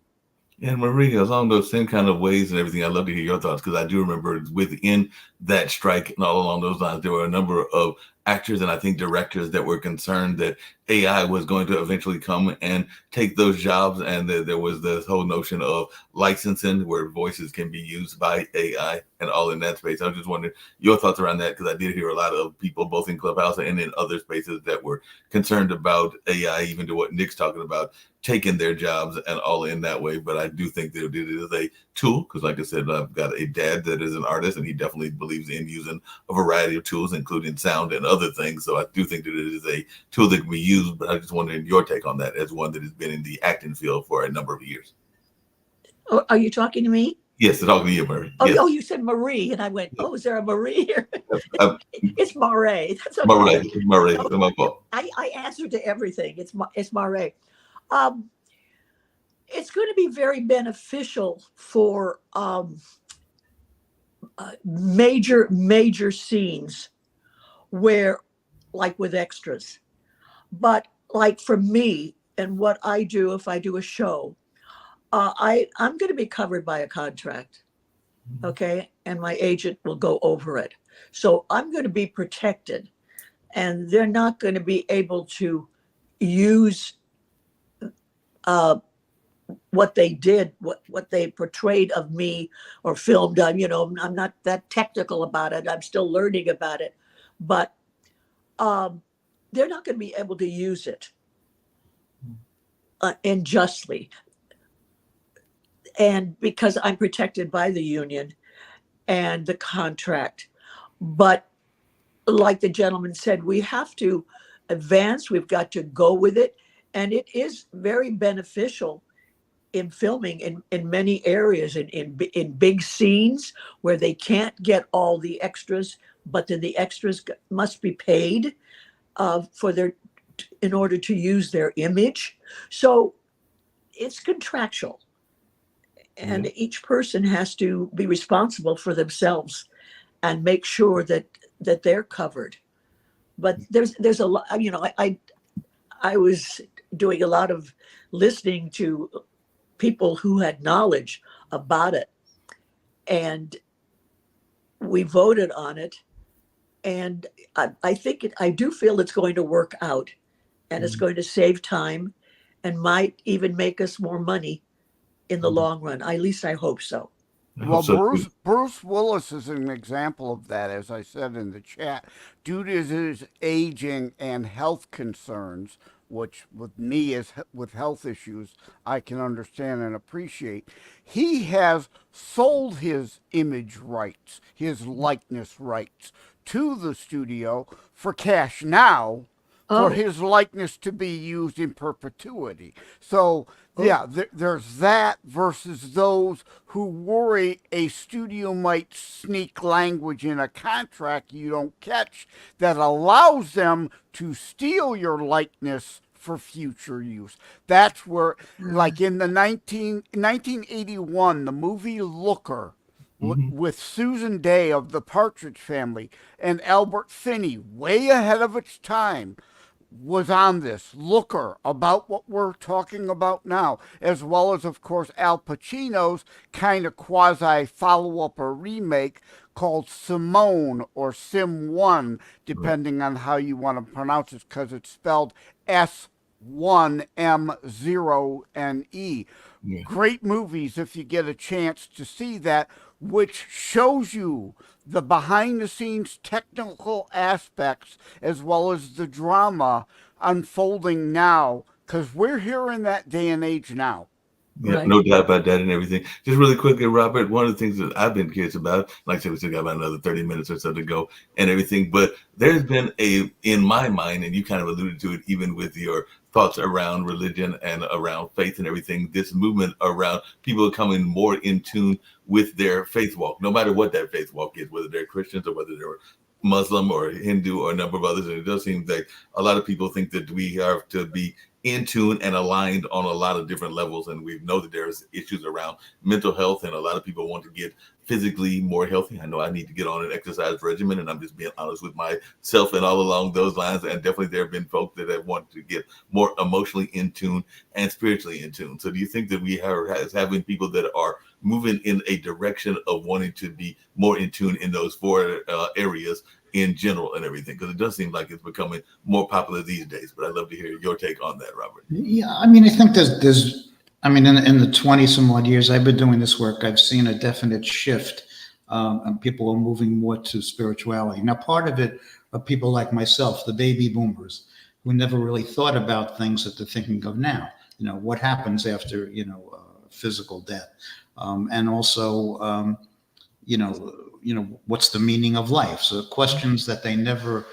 A: And Marie, along those same kind of ways and everything, I'd love to hear your thoughts, because I do remember within that strike and all along those lines, there were a number of actors and I think directors that were concerned that AI was going to eventually come and take those jobs, and there was this whole notion of licensing where voices can be used by AI and all in that space. I was just wondering your thoughts around that, because I did hear a lot of people both in Clubhouse and in other spaces that were concerned about AI, even to what Nick's talking about, taking their jobs and all in that way. But I do think that it is a tool, because like I said, I've got a dad that is an artist and he definitely believes in using a variety of tools, including sound and other things. So I do think that it is a tool that can be used, but I just wondering your take on that as one that has been in the acting field for a number of years.
E: Oh, are you talking to me?
A: Yes, talking to you, Marie.
E: Oh,
A: Yes.
E: oh, you said Marie, and I went, oh, is there a Marie here? It's Marie. That's okay.
A: Marie, my fault.
E: I answered to everything. It's Marie. It's going to be very beneficial for major scenes where, like with extras. But like for me and what I do, if I do a show, I'm going to be covered by a contract, okay? And my agent will go over it. So I'm going to be protected, and they're not going to be able to use what they did, what they portrayed of me or filmed on. I'm not that technical about it. I'm still learning about it, but they're not going to be able to use it unjustly. And because I'm protected by the union and the contract. But like the gentleman said, we have to advance. We've got to go with it. And it is very beneficial in filming in many areas, in big scenes where they can't get all the extras, but then the extras must be paid in order to use their image. So it's contractual. And each person has to be responsible for themselves and make sure that they're covered. But there's a lot, I was doing a lot of listening to people who had knowledge about it. And we voted on it. And I think I do feel it's going to work out, and it's going to save time and might even make us more money in the long run. At least I hope so.
C: Well, Bruce Willis is an example of that, as I said in the chat. Due to his aging and health concerns, which with me with health issues, I can understand and appreciate, he has sold his image rights, his likeness rights to the studio for cash now, for his likeness to be used in perpetuity. So, yeah, there's that versus those who worry a studio might sneak language in a contract you don't catch that allows them to steal your likeness for future use. That's where, like in the 1981, the movie Looker, with Susan Day of the Partridge Family and Albert Finney, way ahead of its time, was on this, Looker, about what we're talking about now, as well as, of course, Al Pacino's kind of quasi follow up or remake called Simone or Sim 1, depending on how you want to pronounce it, because it's spelled S1M0NE.
A: Yeah.
C: Great movies if you get a chance to see that, which shows you the behind the scenes technical aspects as well as the drama unfolding now, because we're here in that day and age now.
A: Yeah,
E: Right.
A: no doubt about that and everything. Just really quickly, Robert, one of the things that I've been curious about, like I said, we still got about another 30 minutes or so to go and everything, but there's been in my mind, and you kind of alluded to it even with your thoughts around religion and around faith and everything, this movement around people coming more in tune with their faith walk, no matter what that faith walk is, whether they're Christians or whether they're Muslim or Hindu or a number of others. And it does seem like a lot of people think that we have to be in tune and aligned on a lot of different levels. And we know that there's issues around mental health, and a lot of people want to get physically more healthy. I know I need to get on an exercise regimen, and I'm just being honest with myself and all along those lines. And definitely there have been folks that have wanted to get more emotionally in tune and spiritually in tune. So do you think that we are having people that are moving in a direction of wanting to be more in tune in those four areas in general and everything? Because it does seem like it's becoming more popular these days. But I'd love to hear your take on that, Robert.
D: Yeah, I mean, I think there's I mean, in the 20 some odd years I've been doing this work, I've seen a definite shift, and people are moving more to spirituality. Now, part of it are people like myself, the baby boomers, who never really thought about things that they're thinking of now. You know, what happens after, physical death, and also, what's the meaning of life? So questions that they never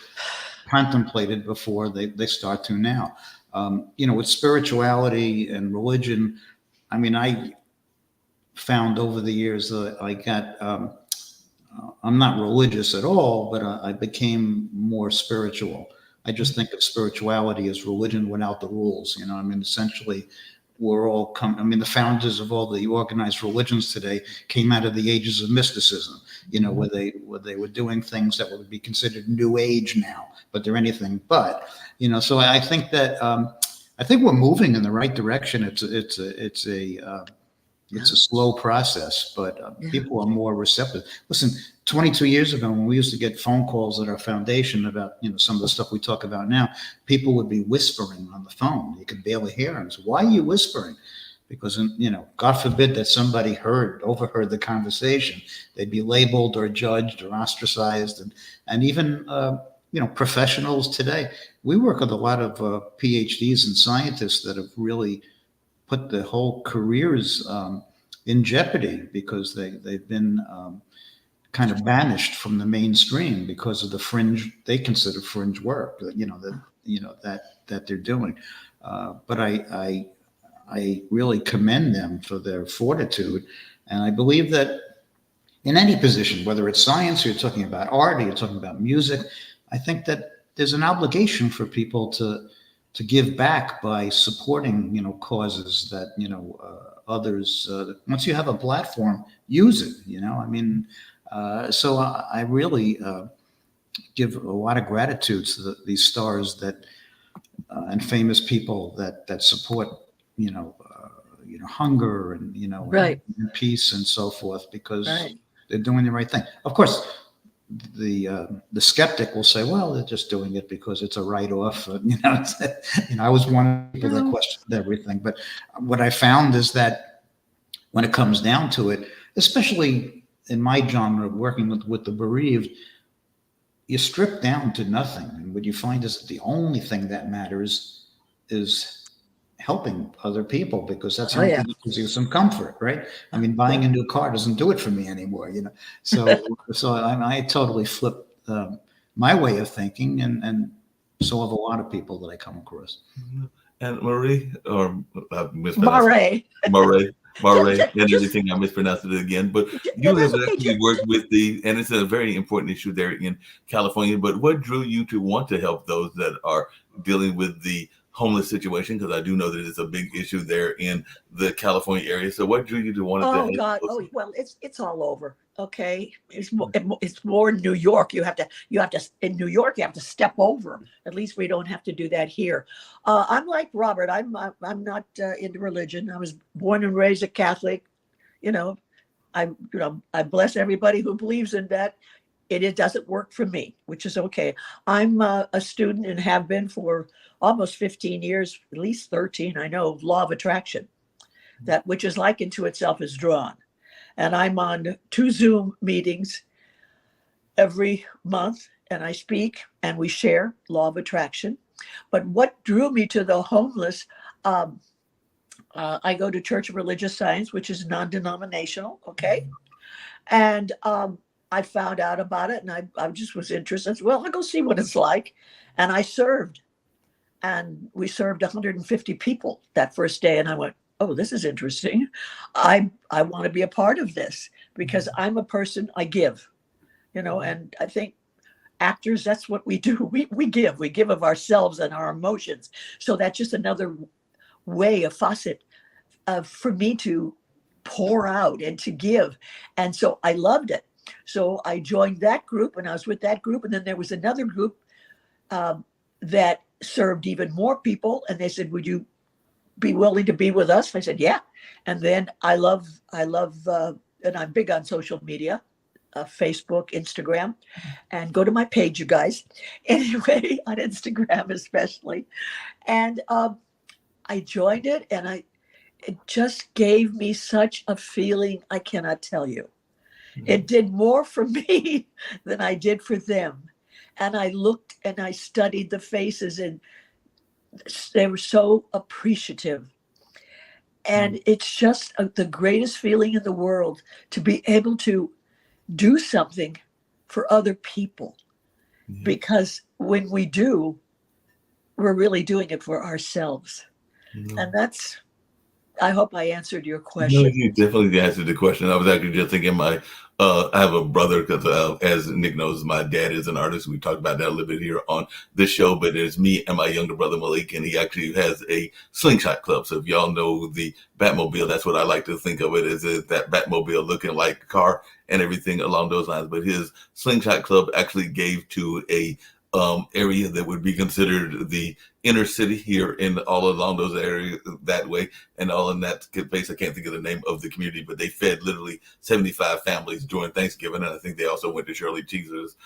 D: contemplated before, they start to now. With spirituality and religion, I mean, I found over the years that I got, I'm not religious at all, but I became more spiritual. I just think of spirituality as religion without the rules. I mean, essentially, the founders of all the organized religions today came out of the ages of mysticism, where they were doing things that would be considered new age now, but they're anything but, so I think that, I think we're moving in the right direction. It's a slow process, but people are more receptive. Listen, 22 years ago, when we used to get phone calls at our foundation about, some of the stuff we talk about now, people would be whispering on the phone. You could barely hear them. So why are you whispering? Because, God forbid that somebody overheard the conversation, they'd be labeled or judged or ostracized. And even, professionals today, we work with a lot of PhDs and scientists that have really put their whole careers in jeopardy because they've been kind of banished from the mainstream because of the fringe, they consider fringe work, that they're doing. But I really commend them for their fortitude. And I believe that in any position, whether it's science, or you're talking about art, or you're talking about music, I think that there's an obligation for people to give back by supporting, causes that, others, once you have a platform, use it, I mean, so I really give a lot of gratitude to these stars that, and famous people that support, hunger and,
E: Right.
D: and peace and so forth, because
E: Right.
D: they're doing the right thing. Of course, the skeptic will say, well, they're just doing it because it's a write-off. I was one of the people that questioned everything. But what I found is that when it comes down to it, especially in my genre, working with the bereaved, you strip down to nothing. And what you find is that the only thing that matters is helping other people, because that's how it gives you some comfort, right? I mean, buying a new car doesn't do it for me anymore, So I totally flip my way of thinking, and so have a lot of people that I come across.
A: And Marie, or
E: Murray.
A: and everything, I mispronounced it again, but you have actually worked with and it's a very important issue there in California, but what drew you to want to help those that are dealing with the homeless situation? Because I do know that it's a big issue there in the California area. So what drew you to want to?
E: Oh God! Oh well, it's all over. Okay, it's more in New York. You have to in New York you have to step over. At least we don't have to do that here. I'm like Robert. I'm not into religion. I was born and raised a Catholic. You know, I bless everybody who believes in that. It doesn't work for me, which is okay. I'm a student and have been for almost 15 years, at least 13. I know, of law of attraction, that which is likened to itself is drawn. And I'm on 2 Zoom meetings every month, and I speak and we share law of attraction. But what drew me to the homeless, I go to Church of Religious Science, which is non-denominational, okay? And I found out about it, and I just was interested. Well, I'll go see what it's like. And I served. And we served 150 people that first day. And I went, oh, this is interesting. I want to be a part of this because I'm a person, I give, and I think actors, that's what we do. We give of ourselves and our emotions. So that's just another way, a faucet for me to pour out and to give. And so I loved it. So I joined that group and I was with that group. And then there was another group that served even more people. And they said, would you be willing to be with us? I said, yeah. And then I love, and I'm big on social media, Facebook, Instagram, and go to my page, you guys. Anyway, on Instagram especially. And I joined it, and it just gave me such a feeling I cannot tell you. It did more for me than I did for them. And I looked and I studied the faces, and they were so appreciative. And it's just the greatest feeling in the world to be able to do something for other people. Because when we do, we're really doing it for ourselves. And that's, I hope I answered your question.
A: No, you definitely answered the question. I was actually just thinking I have a brother because as Nick knows, my dad is an artist. We talked about that a little bit here on this show, but it's me and my younger brother Malik, and he actually has a slingshot club. So if y'all know the Batmobile, that's what I like to think of it as, that Batmobile looking like a car and everything along those lines. But his slingshot club actually gave to a area that would be considered the inner city here in all along those areas that way, and all in that place. I can't think of the name of the community, but they fed literally 75 families during Thanksgiving, and I think they also went to Shirley Caesar's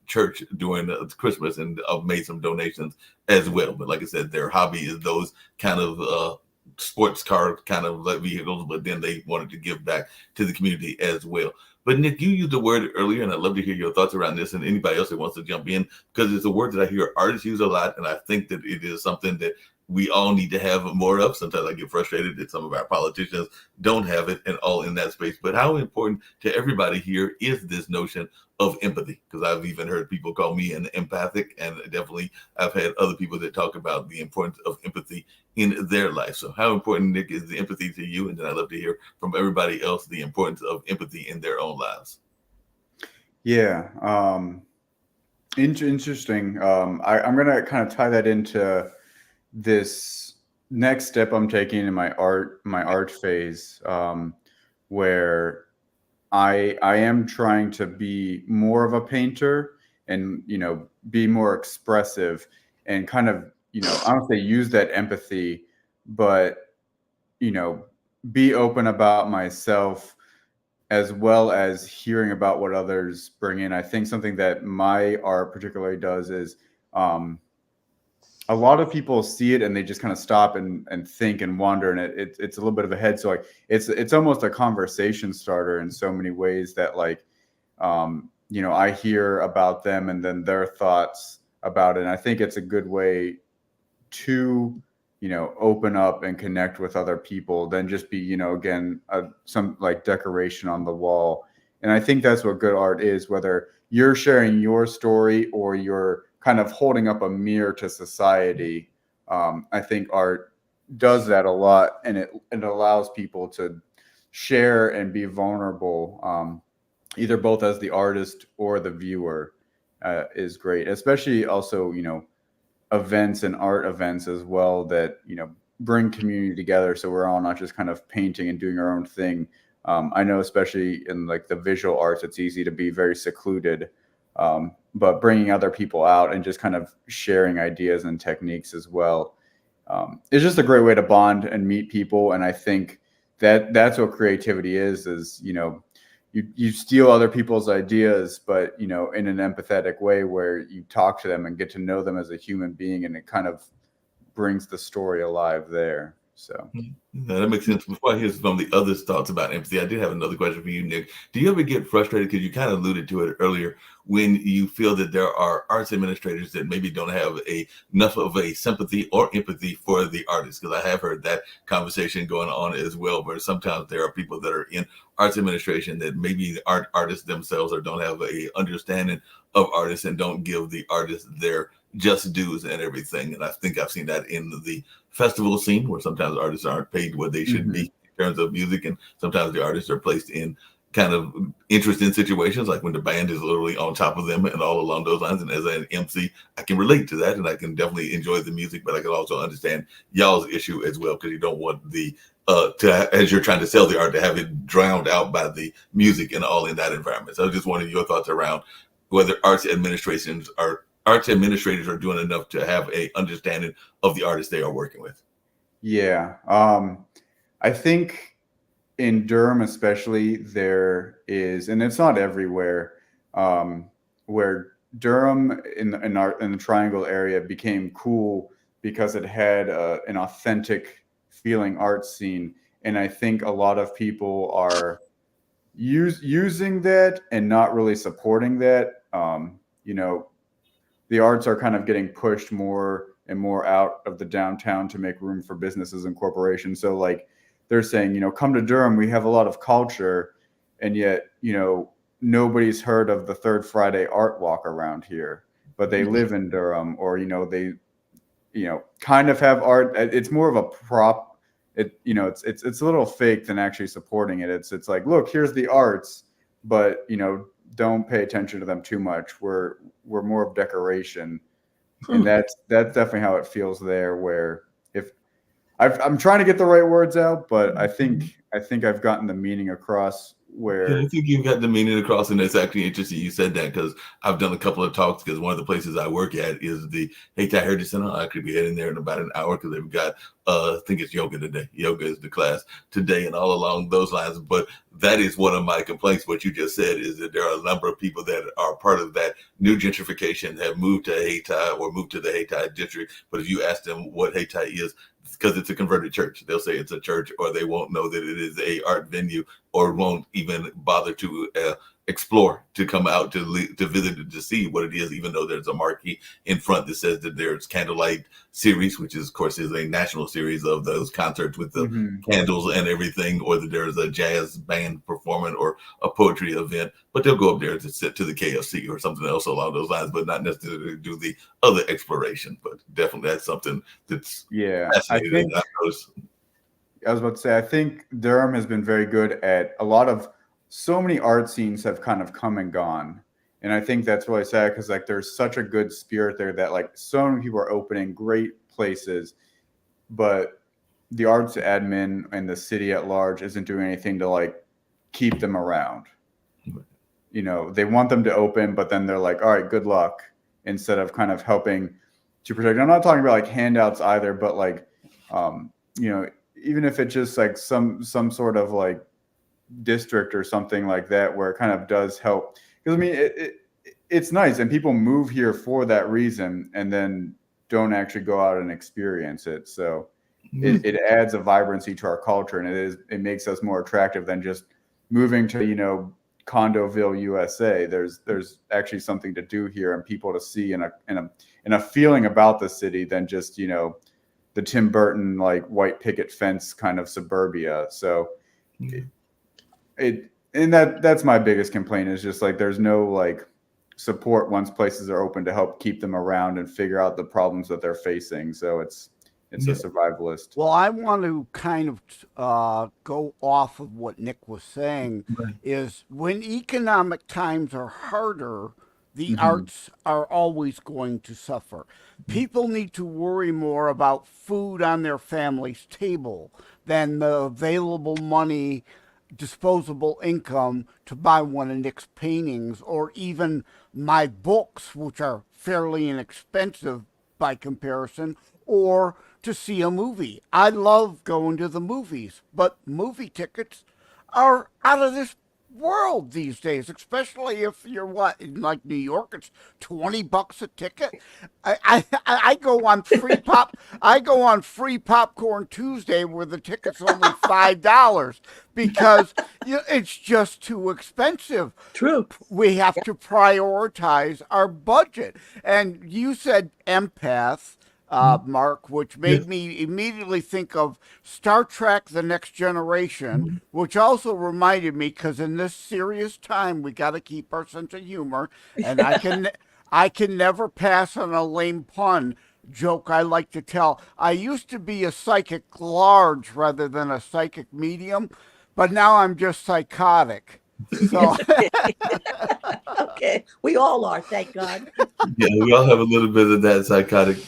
A: church during Christmas and made some donations as well. But like I said, their hobby is those kind of sports car kind of vehicles, but then they wanted to give back to the community as well. But Nick, you used the word earlier, and I'd love to hear your thoughts around this, and anybody else that wants to jump in, because it's a word that I hear artists use a lot, and I think that it is something that we all need to have more of. Sometimes I get frustrated that some of our politicians don't have it, and all in that space. But how important to everybody here is this notion of empathy? Because I've even heard people call me an empathic, and definitely I've had other people that talk about the importance of empathy in their life. So how important, Nick, is the empathy to you? And then I'd love to hear from everybody else the importance of empathy in their own lives.
B: Yeah. Interesting. I'm going to kind of tie that into this next step I'm taking in my art phase, where I am trying to be more of a painter and, be more expressive and kind of, I don't say use that empathy, but, be open about myself as well as hearing about what others bring in. I think something that my art particularly does is a lot of people see it and they just kind of stop and think and wonder, and it's a little bit of a head. So it's almost a conversation starter in so many ways that I hear about them and then their thoughts about it. And I think it's a good way to open up and connect with other people than just be again some like decoration on the wall. And I think that's what good art is, whether you're sharing your story or you're kind of holding up a mirror to society. I think art does that a lot, and it allows people to share and be vulnerable, either both as the artist or the viewer, is great. Especially also, events and art events as well that, bring community together. So we're all not just kind of painting and doing our own thing. I know, especially in like the visual arts, it's easy to be very secluded. But bringing other people out and just kind of sharing ideas and techniques as well. It's just a great way to bond and meet people. And I think that's what creativity is, you steal other people's ideas, but, in an empathetic way where you talk to them and get to know them as a human being, and it kind of brings the story alive there. So
A: Yeah, that makes sense. Before I hear some of the other thoughts about empathy, I did have another question for you, Nick. Do you ever get frustrated, because you kind of alluded to it earlier, when you feel that there are arts administrators that maybe don't have enough of a sympathy or empathy for the artists? Because I have heard that conversation going on as well, where sometimes there are people that are in arts administration that maybe aren't artists themselves or don't have a understanding of artists and don't give the artists their just dues and everything. And I think I've seen that in the festival scene, where sometimes artists aren't paid what they should be in terms of music, and sometimes the artists are placed in kind of interesting situations, like when the band is literally on top of them and all along those lines. And as an MC, I can relate to that, and I can definitely enjoy the music, but I can also understand y'all's issue as well, because you don't want the as you're trying to sell the art, to have it drowned out by the music and all in that environment. So I just wanted your thoughts around whether arts administrators are doing enough to have a understanding of the artists they are working with.
B: Yeah. I think in Durham especially, there is, and it's not everywhere, where Durham in the Triangle area became cool because it had an authentic feeling art scene. And I think a lot of people are using that and not really supporting that. The arts are kind of getting pushed more and more out of the downtown to make room for businesses and corporations. So like they're saying, come to Durham, we have a lot of culture, and yet, nobody's heard of the Third Friday Art Walk around here, but they live in Durham, or, they, kind of have art. It's more of a prop. It's a little fake than actually supporting it. It's like, look, here's the arts, but, don't pay attention to them too much. We're more of decoration. And that's definitely how it feels there, where if I'm trying to get the right words out, but I think I've gotten the meaning across. Where
A: Yeah, I think you've got the meaning across, and it's actually interesting you said that, because I've done a couple of talks, because one of the places I work at is the Hayti Heritage Center. I'll actually be heading there in about an hour, because they've got I think it's yoga today. Yoga is the class today, and all along those lines. But that is one of my complaints. What you just said is that there are a number of people that are part of that new gentrification, have moved to Hayti or moved to the Hayti district. But if you ask them what Hayti is, because it's a converted church, they'll say it's a church, or they won't know that it is a art venue, or won't even bother to explore, to come out to visit, to see what it is, even though there's a marquee in front that says that there's Candlelight Series, which is, of course, is a national series of those concerts with the candles and everything, or that there's a jazz band performing or a poetry event. But they'll go up there to sit to the KFC or something else along those lines, but not necessarily do the other exploration. But definitely that's something that's fascinating.
B: I was about to say, I think Durham has been very good at so many art scenes have kind of come and gone. And I think that's really sad, because like there's such a good spirit there that like so many people are opening great places, but the arts admin and the city at large isn't doing anything to like keep them around. They want them to open, but then they're like, all right, good luck, instead of kind of helping to protect. I'm not talking about like handouts either, but like, even if it's just like some sort of like district or something like that, where it kind of does help. Because I mean, it's nice, and people move here for that reason, and then don't actually go out and experience it. So it adds a vibrancy to our culture, and it makes us more attractive than just moving to Condoville, USA. There's actually something to do here, and people to see, and a feeling about the city than just the Tim Burton like white picket fence kind of suburbia. So that's my biggest complaint, is just like there's no like support once places are open to help keep them around and figure out the problems that they're facing. So it's a survivalist.
C: Well, I want to kind of go off of what Nick was saying. Is when economic times are harder, the
B: Mhm.
C: arts are always going to suffer. People need to worry more about food on their family's table than the available money, disposable income to buy one of Nick's paintings or even my books, which are fairly inexpensive by comparison, or to see a movie. I love going to the movies, but movie tickets are out of this world these days, especially if you're what in like New York, it's $20 a ticket. I go on I go on free popcorn Tuesday where the ticket's only $5 because it's just too expensive.
E: True.
C: We have to prioritize our budget. And you said empath, Mark, which made me immediately think of Star Trek The Next Generation, which also reminded me, because in this serious time, we got to keep our sense of humor. And I can never pass on a lame pun joke I like to tell. I used to be a psychic large rather than a psychic medium, but now I'm just psychotic. So
E: Okay, we all are, thank God.
A: Yeah, we all have a little bit of that psychotic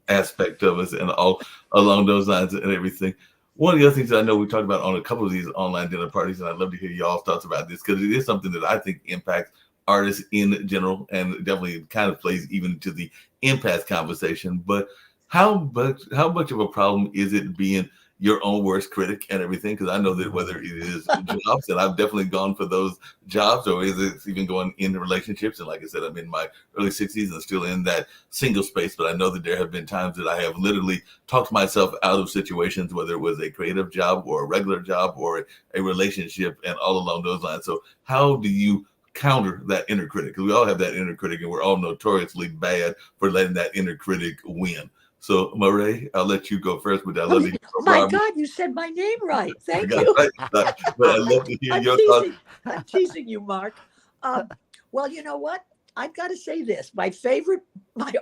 A: aspect of us, and all along those lines and everything. One of the other things that I know we talked about on a couple of these online dinner parties, and I'd love to hear y'all's thoughts about this because it is something that I think impacts artists in general, and definitely kind of plays even to the empath conversation. But how much of a problem is it being your own worst critic and everything? Because I know that whether it is jobs, and I've definitely gone for those jobs, or is it even going into relationships? And like I said, I'm in my early 60s and still in that single space, but I know that there have been times that I have literally talked myself out of situations, whether it was a creative job or a regular job or a relationship, and all along those lines. So how do you counter that inner critic? Because we all have that inner critic, and we're all notoriously bad for letting that inner critic win. So, Murray, I'll let you go first, but I'd love to hear from
E: My
A: Robert.
E: God, you said my name right. Thank
A: Got
E: you.
A: it right. But I'd love to hear
E: I'm
A: your thoughts.
E: teasing. I'm teasing you, Mark. Well, you know what? I've got to say this. My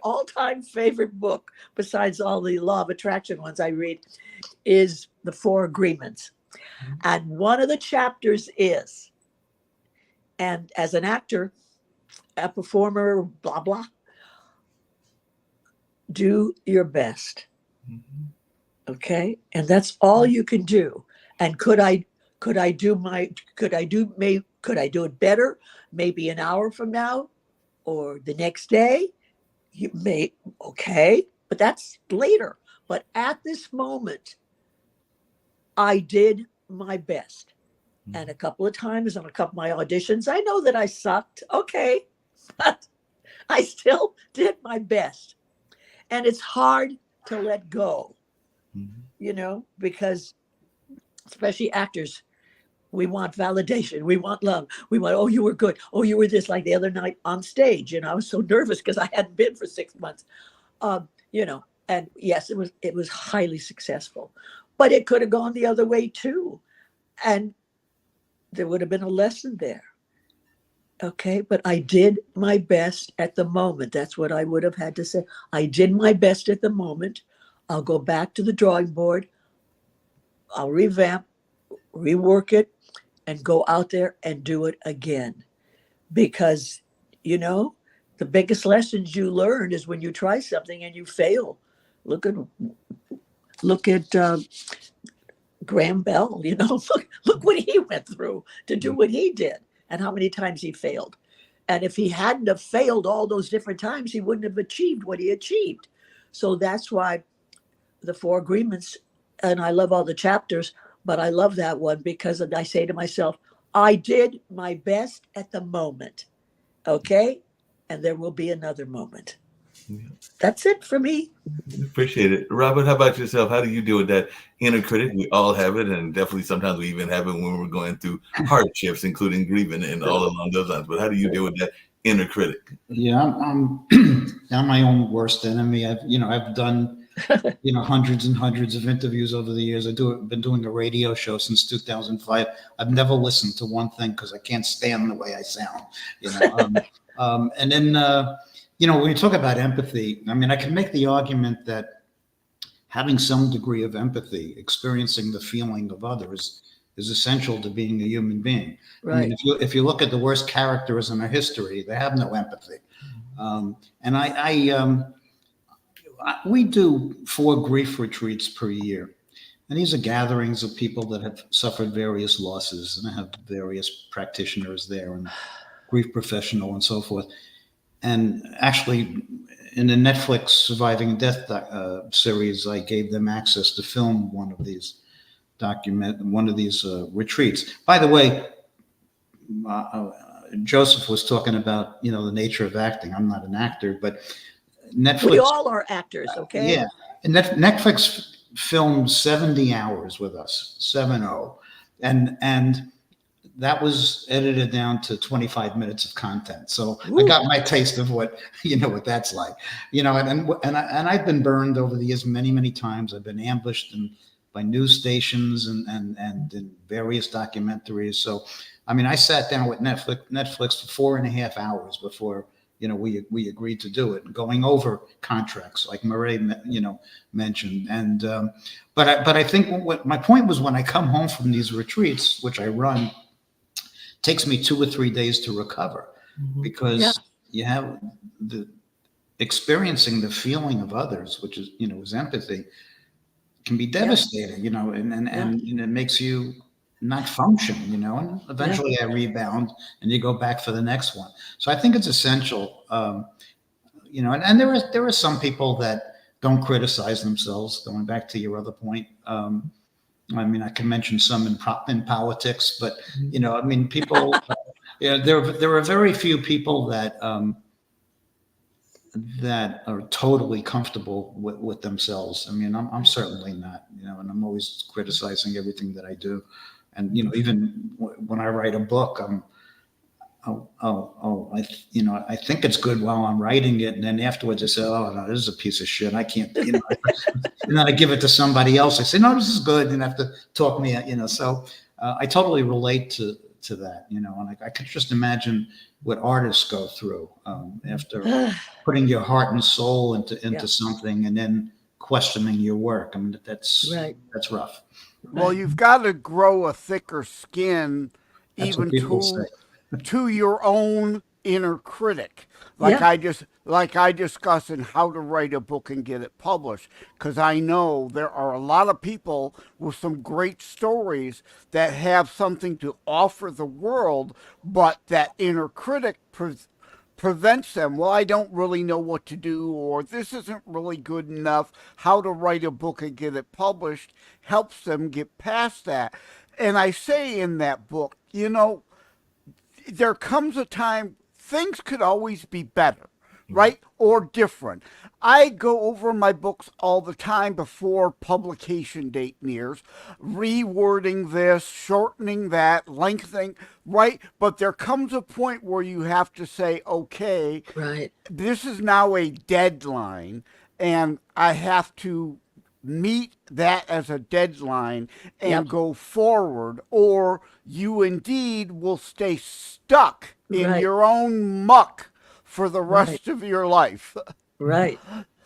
E: all-time favorite book, besides all the law of attraction ones I read, is The Four Agreements. And one of the chapters is, and as an actor, a performer, blah, blah, do your best. Okay. And that's all you can do. And could I do it better? Maybe an hour from now or the next day? You may, okay, but that's later. But at this moment, I did my best. And a couple of times on a couple of my auditions, I know that I sucked. Okay. But I still did my best. And it's hard to let go, because especially actors, we want validation. We want love. We want, oh, you were good. Oh, you were this. Like the other night on stage, I was so nervous because I hadn't been for 6 months, and yes, it was highly successful, but it could have gone the other way too. And there would have been a lesson there. Okay, but I did my best at the moment. That's what I would have had to say. I did my best at the moment. I'll go back to the drawing board. I'll revamp, rework it, and go out there and do it again. Because, the biggest lessons you learn is when you try something and you fail. Look at Graham Bell, look what he went through to do what he did. And how many times he failed. And if he hadn't have failed all those different times, he wouldn't have achieved what he achieved. So that's why the Four Agreements, and I love all the chapters, but I love that one because I say to myself, I did my best at the moment. Okay? And there will be another moment. Yeah. That's it for me.
A: Appreciate it. Robert, how about yourself? How do you deal with that inner critic? We all have it, and definitely sometimes we even have it when we're going through hardships, including grieving and all along those lines. But how do you deal with that inner critic?
D: Yeah, I'm my own worst enemy. I've done hundreds and hundreds of interviews over the years. Been doing a radio show since 2005. I've never listened to one thing because I can't stand the way I sound. And then when you talk about empathy, I can make the argument that having some degree of empathy, experiencing the feeling of others, is essential to being a human being. I
E: Right.
D: mean, if you look at the worst characters in our history, they have no empathy. And we do 4 grief retreats per year. And these are gatherings of people that have suffered various losses, and I have various practitioners there and grief professional and so forth. And actually, in the Netflix Surviving Death series, I gave them access to film one of these retreats. By the way, Joseph was talking about, the nature of acting. I'm not an actor, but Netflix.
E: We all are actors, okay?
D: Yeah, and Netflix filmed 70 hours with us, 70, and that was edited down to 25 minutes of content. So I got my taste of what what that's like, and I've been burned over the years many times. I've been ambushed by news stations and in various documentaries. So, I mean, I sat down with Netflix for 4.5 hours before we agreed to do it, going over contracts like Murray mentioned. And but I think what my point was, when I come home from these retreats, which I run, it takes me 2 or 3 days to recover, because you have the experiencing the feeling of others, which is empathy, can be devastating, and it makes you not function, and eventually I rebound and you go back for the next one. So I think it's essential, and there are some people that don't criticize themselves, going back to your other point. I mean, I can mention some in politics, but, people, there are very few people that are totally comfortable with themselves. I mean, I'm certainly not, and I'm always criticizing everything that I do. And, even when I write a book, I think it's good while I'm writing it. And then afterwards I say, oh no, this is a piece of shit. I can't, and then I give it to somebody else. I say, no, this is good. And have to talk me, so I totally relate to that, and I could just imagine what artists go through after putting your heart and soul into something and then questioning your work. I mean, that's rough.
C: Well, you've got to grow a thicker skin,
D: That's
C: even
D: what people say.
C: to your own inner critic, like I discuss in How to Write a Book and Get It Published, because I know there are a lot of people with some great stories that have something to offer the world, but that inner critic prevents them. Well, I don't really know what to do, or this isn't really good enough. How to Write a Book and Get It Published helps them get past that. And I say in that book, there comes a time things could always be better, right? Or different. I go over my books all the time before publication date nears, rewording this, shortening that, lengthening, right? But there comes a point where you have to say, okay, this is now a deadline, and I have to meet that as a deadline and go forward, or you indeed will stay stuck in your own muck for the rest of your life.
E: Right.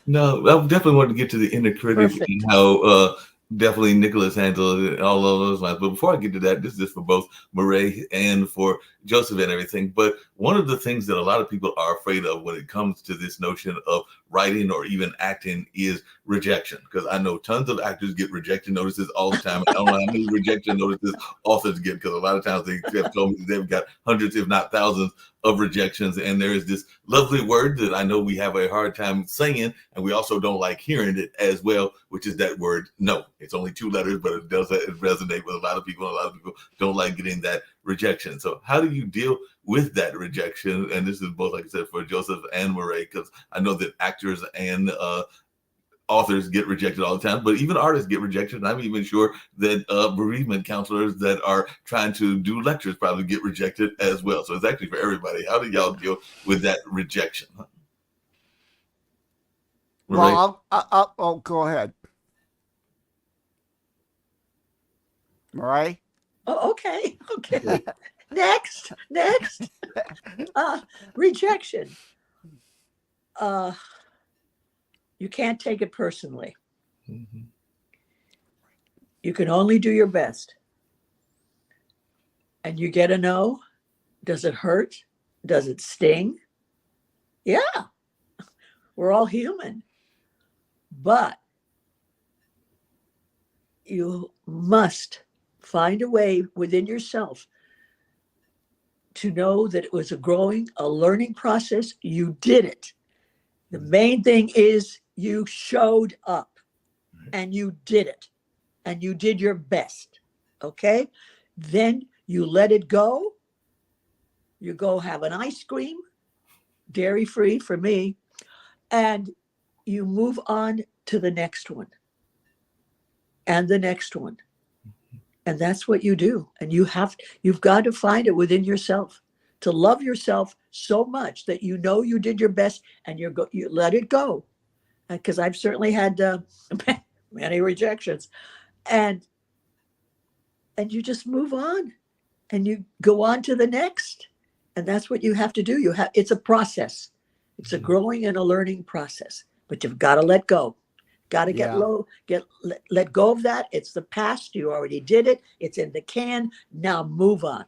A: No, I definitely want to get to the inner critic and how definitely Nicholas handled it, all of those lines. But before I get to that, this is for both Murray and for Joseph and everything. But one of the things that a lot of people are afraid of when it comes to this notion of writing or even acting is rejection. Because I know tons of actors get rejection notices all the time. I don't know how many rejection notices authors get, because a lot of times they have told me they've got hundreds, if not thousands, of rejections. And there is this lovely word that I know we have a hard time saying, and we also don't like hearing it as well, which is that word no. It's only 2 letters, but it does resonate with a lot of people. A lot of people don't like getting that rejection. So how do you deal with that rejection? And this is both, like I said, for Joseph and Murray, because I know that actors and authors get rejected all the time, but even artists get rejected. And I'm even sure that bereavement counselors that are trying to do lectures probably get rejected as well. So it's actually for everybody. How do y'all deal with that rejection?
C: Well, I'll go ahead. Murray?
E: Oh, okay. Next. Rejection. You can't take it personally. You can only do your best. and you get a no, does it hurt? Does it sting? Yeah, we're all human. But you must find a way within yourself to know that it was a learning process. You did it. The main thing is you showed up and you did it and you did your best. Okay. Then you let it go. You go have an ice cream, dairy free for me, and you move on to the next one and the next one. And that's what you do. And you've got to find it within yourself to love yourself so much that you know you did your best and you let it go. Because I've certainly had many rejections, and you just move on and you go on to the next. And that's what you have to do. It's a process. It's a growing and a learning process, but you've got to let go. Got to get low, let go of that. It's the past. You already did it. It's in the can. Now move on.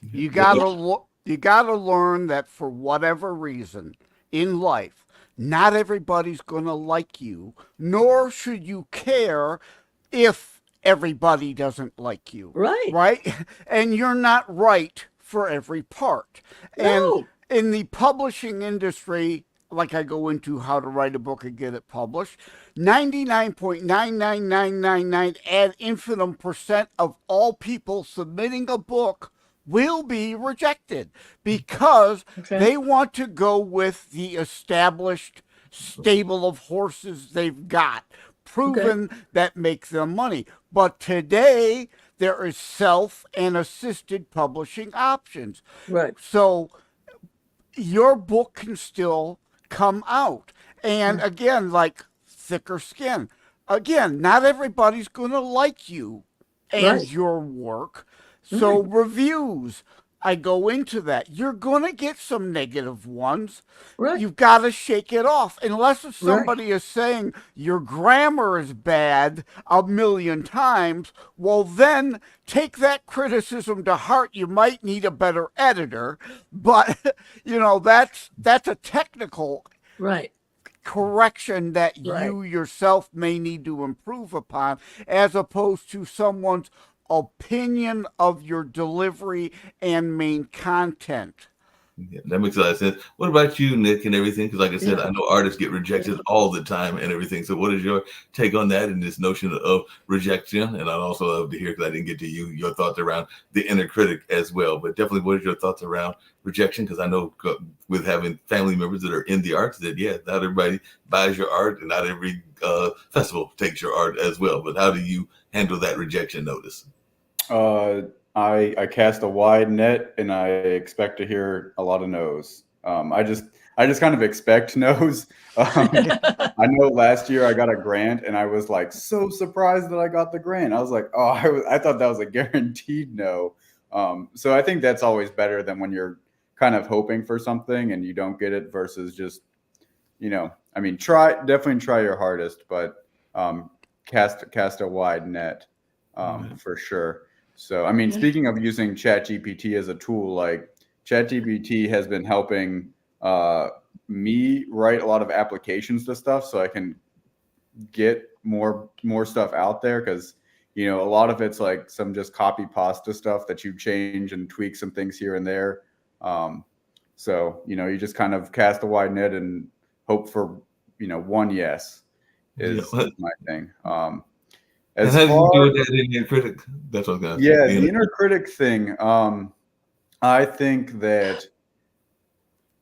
C: You gotta learn that for whatever reason in life, not everybody's gonna like you, nor should you care if everybody doesn't like you.
E: Right.
C: Right? And you're not right for every part.
E: No.
C: And in the publishing industry, like I go into how to write a book and get it published, 99.99999 ad infinitum percent of all people submitting a book will be rejected because they want to go with the established stable of horses they've got, proven that make them money. But today, there is self and assisted publishing options.
E: Right.
C: So your book can still come out. And again, like thicker skin. Again, not everybody's going to like you and your work. So reviews, I go into that. You're going to get some negative ones.
E: Right.
C: You've got to shake it off. Unless if somebody is saying your grammar is bad a million times, well, then take that criticism to heart. You might need a better editor. But, that's a technical correction that you yourself may need to improve upon, as opposed to someone's opinion of your delivery and main content.
A: Yeah, that makes a lot of sense. What about you, Nick, and everything? Because like I said, I know artists get rejected all the time and everything. So what is your take on that and this notion of rejection? And I'd also love to hear, because I didn't get to your thoughts around the inner critic as well. But definitely, what is your thoughts around rejection? Because I know with having family members that are in the arts that, not everybody buys your art and not every festival takes your art as well. But how do you handle that rejection notice?
B: I cast a wide net and I expect to hear a lot of no's. I just kind of expect no's. I know last year I got a grant and I was like so surprised that I got the grant. I was like, I thought that was a guaranteed no. So I think that's always better than when you're kind of hoping for something and you don't get it versus just, definitely try your hardest, but cast a wide net for sure. So, speaking of using ChatGPT as a tool, like ChatGPT has been helping me write a lot of applications to stuff so I can get more stuff out there. Because, a lot of it's like some just copy pasta stuff that you change and tweak some things here and there. So, you just kind of cast a wide net and hope for, one yes is my thing.
A: As how do you do with that inner critic? That's what I was going to say.
B: Yeah, the inner critic thing. I think that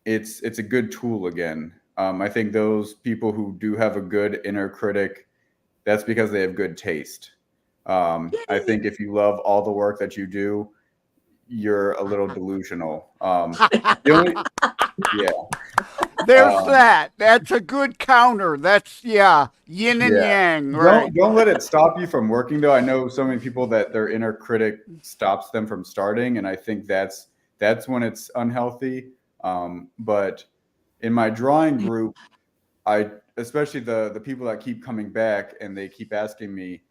B: it's a good tool again. I think those people who do have a good inner critic, that's because they have good taste. I think if you love all the work that you do, you're a little delusional.
C: There's that. That's a good counter. That's yin and yang. Right.
B: Don't let it stop you from working, though. I know so many people that their inner critic stops them from starting, and I think that's when it's unhealthy. But in my drawing group, especially the people that keep coming back and they keep asking me,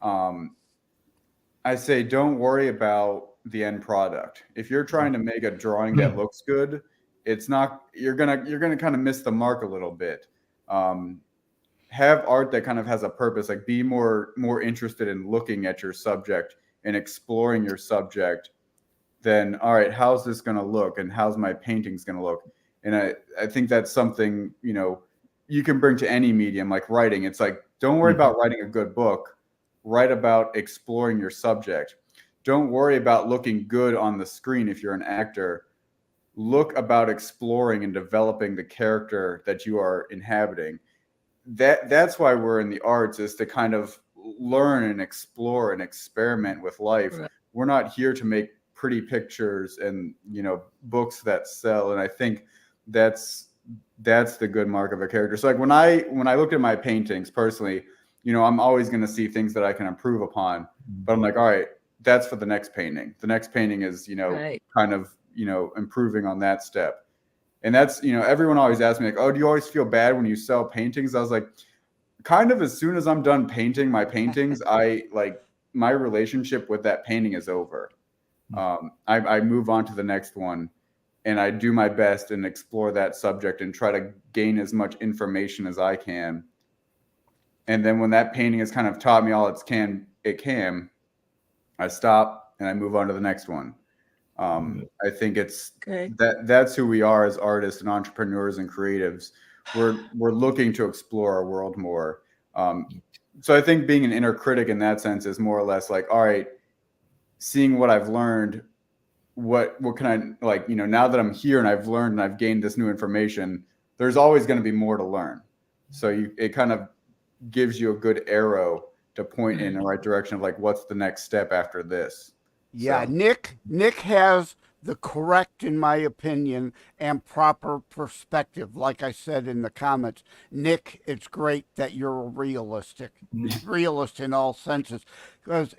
B: I say, don't worry about the end product. If you're trying to make a drawing that looks good, it's not, you're gonna kind of miss the mark a little bit. Have art that kind of has a purpose, like be more interested in looking at your subject and exploring your subject than, all right, how's this going to look and how's my paintings going to look? And I think that's something, you can bring to any medium, like writing. It's like, don't worry about writing a good book. Write about exploring your subject. Don't worry about looking good on the screen if you're an actor. Look about exploring and developing the character that you are inhabiting. That's why we're in the arts, is to kind of learn and explore and experiment with life.
E: Right.
B: We're not here to make pretty pictures and books that sell. And I think that's the good mark of a character. So like when I looked at my paintings personally, I'm always going to see things that I can improve upon, but I'm like, all right, that's for the next painting. The next painting is
E: Right.
B: kind of improving on that step. And that's, everyone always asks me like, oh, do you always feel bad when you sell paintings? I was like, kind of, as soon as I'm done painting my paintings, my relationship with that painting is over. I move on to the next one, and I do my best and explore that subject and try to gain as much information as I can. And then when that painting has kind of taught me all it can, I stop and I move on to the next one. I think it's
E: Okay.
B: that's who we are as artists and entrepreneurs and creatives. We're looking to explore our world more. So I think being an inner critic in that sense is more or less like, all right, seeing what I've learned, what can I, like, now that I'm here and I've learned and I've gained this new information, there's always going to be more to learn. So it kind of gives you a good arrow to point in the right direction of like, what's the next step after this?
C: Yeah,
B: So-
C: Nick has the correct, in my opinion, and proper perspective. Like I said in the comments, Nick, it's great that you're a realist in all senses. Because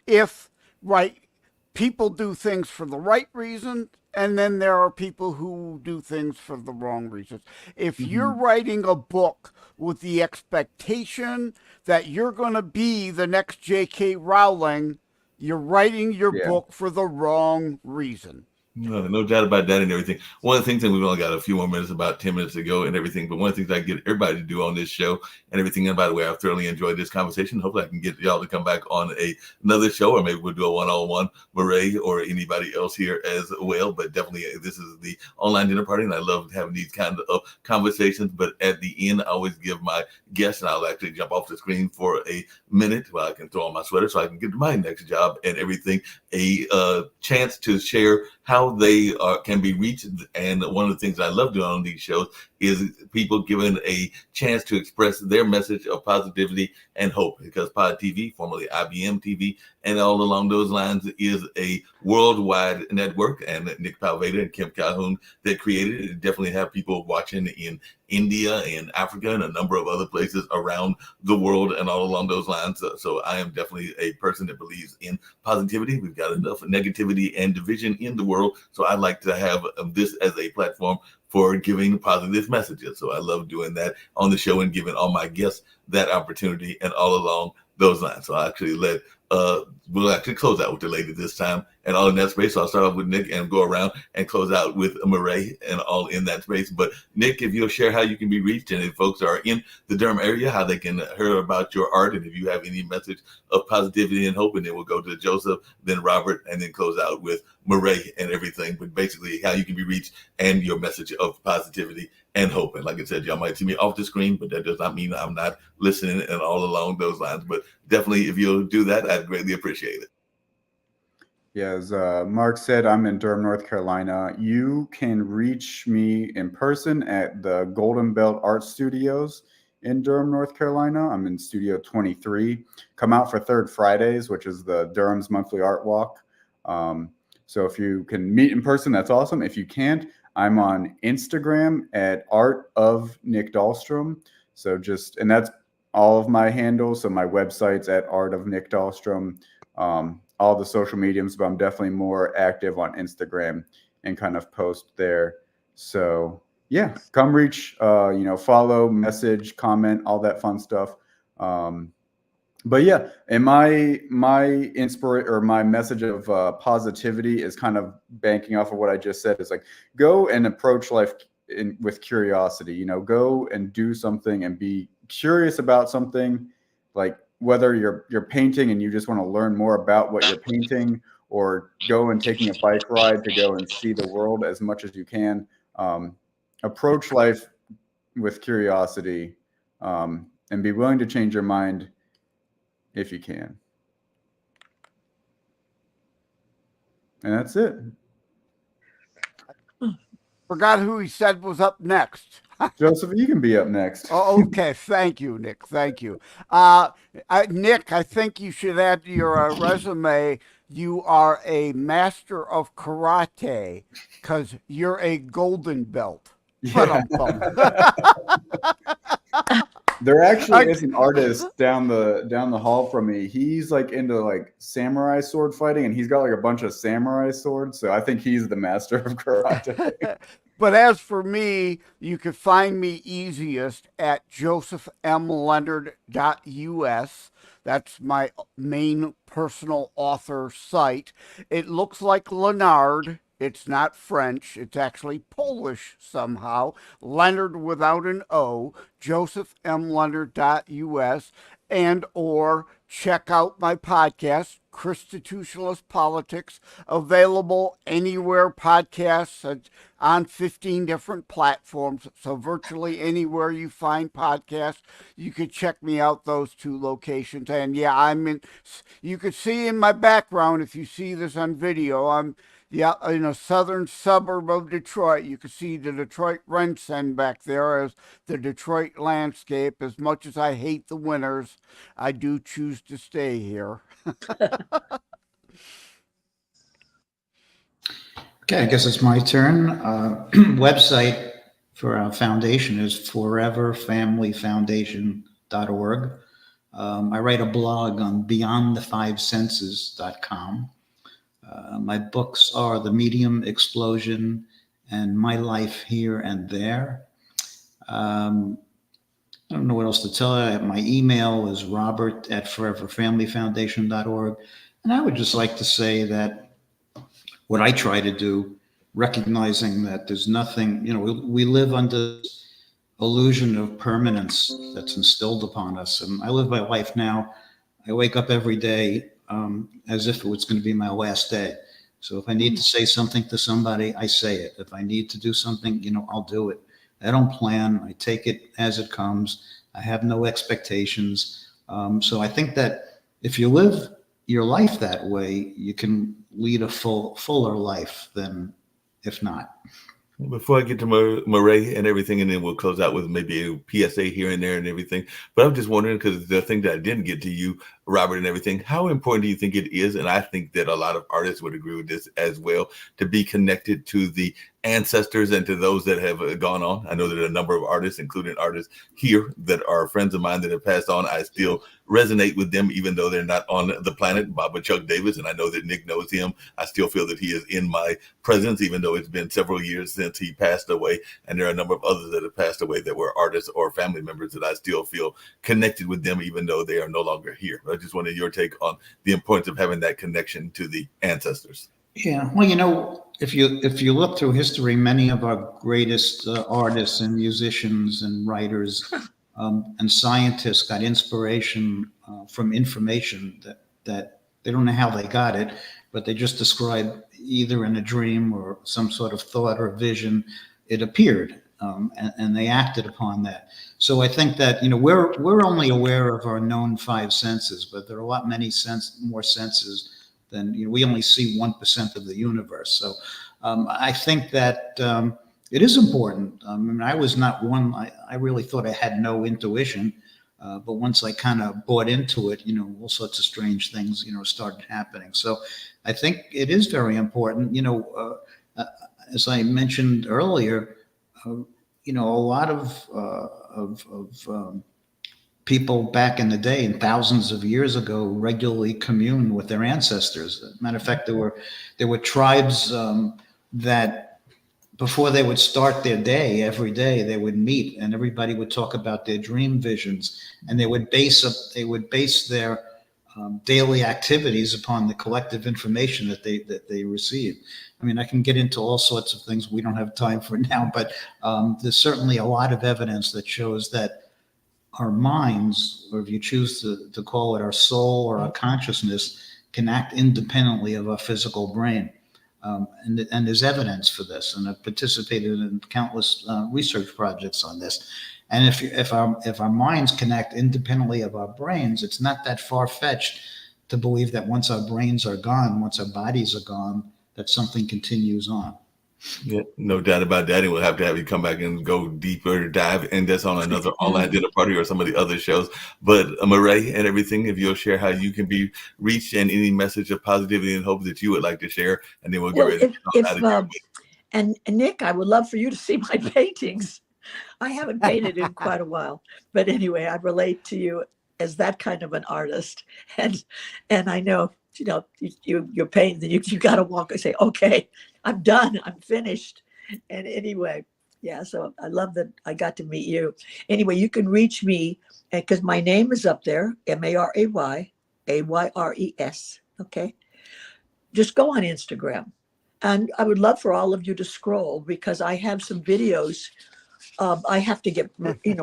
C: people do things for the right reason, and then there are people who do things for the wrong reasons. If you're writing a book with the expectation that you're going to be the next J.K. Rowling, you're writing your book for the wrong reason.
A: No doubt about that and everything. One of the things, and we've only got a few more minutes, about 10 minutes to go and everything, but one of the things I get everybody to do on this show and everything, and by the way, I've thoroughly enjoyed this conversation. Hopefully I can get y'all to come back on another show, or maybe we'll do a one-on-one, Murray or anybody else here as well. But definitely this is the online dinner party, and I love having these kind of conversations. But at the end, I always give my guests, and I'll actually jump off the screen for a minute while I can throw on my sweater so I can get to my next job and everything, a chance to share how they can be reached. And one of the things I love doing on these shows is people given a chance to express their message of positivity and hope, because Pod TV, formerly IBM TV, and all along those lines, is a worldwide network, and Nick Palveda and Kim Calhoun that created it definitely have people watching in India and Africa and a number of other places around the world and all along those lines. So I am definitely a person that believes in positivity. We've got enough negativity and division in the world, so I like to have this as a platform for giving positive messages. So I love doing that on the show and giving all my guests that opportunity and all along those lines. So I actually we'll actually close out with the lady this time and all in that space. So I'll start off with Nick and go around and close out with Murray and all in that space. But Nick, if you'll share how you can be reached, and if folks are in the Durham area, how they can hear about your art, and if you have any message of positivity and hope, and then we'll go to Joseph, then Robert, and then close out with Murray and everything. But basically how you can be reached and your message of positivity and hope. And like I said, y'all might see me off the screen, but that does not mean I'm not listening and all along those lines. But definitely, if you'll do that, I'd greatly appreciate it.
B: Yeah, as Mark said, I'm in Durham, North Carolina. You can reach me in person at the Golden Belt Art Studios in Durham, North Carolina. I'm in Studio 23. Come out for Third Fridays, which is the Durham's monthly art walk. So if you can meet in person, that's awesome. If you can't, I'm on Instagram at Art of Nick Dahlstrom. So and that's all of my handles. So my website's at Art of Nick Dahlstrom. All the social mediums, but I'm definitely more active on Instagram and kind of post there. So yeah, come reach, follow, message, comment, all that fun stuff. but yeah, and my inspiration or my message of positivity is kind of banking off of what I just said. Is like, go and approach life with curiosity. You know, go and do something and be curious about something, like whether you're painting and you just want to learn more about what you're painting, or go and taking a bike ride to go and see the world as much as you can. Approach life with curiosity, and be willing to change your mind if you can. And that's it.
C: Forgot who he said was up next.
B: Joseph, you can be up next.
C: Oh, okay. Thank you, Nick. Thank you. Nick, I think you should add to your resume, you are a master of karate because you're a golden belt.
B: Yeah. There actually is an artist down the hall from me. He's like into like samurai sword fighting, and he's got like a bunch of samurai swords. So I think he's the master of karate.
C: But as for me, you can find me easiest at josephmleonard.us. That's my main personal author site. It looks like Leonard. It's not French. It's actually Polish somehow. Leonard without an O. josephmleonard.us. And or check out my podcast, Christitutionalist Politics, available anywhere podcasts on 15 different platforms. So virtually anywhere you find podcasts, you could check me out those two locations. And yeah, you could see in my background, if you see this on video, I'm in a southern suburb of Detroit. You can see the Detroit Rensen back there as the Detroit landscape. As much as I hate the winters, I do choose to stay here.
D: Okay, I guess it's my turn. Website for our foundation is foreverfamilyfoundation.org. I write a blog on beyondthefivesenses.com. My books are The Medium Explosion and My Life Here and There. I don't know what else to tell you. My email is robert@foreverfamilyfoundation.org. And I would just like to say that what I try to do, recognizing that there's nothing, we live under illusion of permanence that's instilled upon us. And I live my life now. I wake up every day as if it was going to be my last day. So if I need to say something to somebody, I say it. If I need to do something, I'll do it. I don't plan. I take it as it comes. I have no expectations. So I think that if you live your life that way, you can lead a fuller life than if not.
A: Before I get to Murray and everything, and then we'll close out with maybe a PSA here and there and everything. But I'm just wondering, because the thing that I didn't get to you, Robert, and everything, how important do you think it is? And I think that a lot of artists would agree with this as well, to be connected to the ancestors and to those that have gone on. I know that a number of artists, including artists here that are friends of mine that have passed on, I still resonate with them, even though they're not on the planet. Baba Chuck Davis, and I know that Nick knows him. I still feel that he is in my presence, even though it's been several years since he passed away. And there are a number of others that have passed away that were artists or family members that I still feel connected with them, even though they are no longer here. I just wanted your take on the importance of having that connection to the ancestors.
D: Yeah, well, if you look through history, many of our greatest artists and musicians and writers and scientists got inspiration from information that they don't know how they got it, but they just described either in a dream or some sort of thought or vision. It appeared, and they acted upon that. So I think that we're only aware of our known five senses, but there are more senses than we only see 1% of the universe. So I think that it is important. I mean, I was not one. I really thought I had no intuition, but once I kind of bought into it, all sorts of strange things, started happening. So I think it is very important. As I mentioned earlier, a lot of people back in the day and thousands of years ago regularly communed with their ancestors. As a matter of fact, there were tribes that before they would start their day, every day they would meet and everybody would talk about their dream visions, and they would base their daily activities upon the collective information that they receive. I mean, I can get into all sorts of things we don't have time for now, but there's certainly a lot of evidence that shows that our minds, or if you choose to call it our soul or our consciousness, can act independently of our physical brain. And there's evidence for this, and I've participated in countless research projects on this. And if our minds can act independently of our brains, it's not that far-fetched to believe that once our brains are gone, once our bodies are gone, that something continues on.
A: Yeah, no doubt about that. And we'll have to have you come back and go deeper dive in this on another online dinner party or some of the other shows. But Murray and everything, if you'll share how you can be reached and any message of positivity and hope that you would like to share, and then we'll get ready to get out of here.
E: And Nick, I would love for you to see my paintings. I haven't painted in quite a while, but anyway, I relate to you as that kind of an artist, and I know, you know, you're painting, you got to walk and say, okay, I'm done, I'm finished. And anyway, yeah, so I love that I got to meet you. Anyway, you can reach me because my name is up there, Maray Ayres. Okay, just go on Instagram, and I would love for all of you to scroll because I have some videos. I have to get,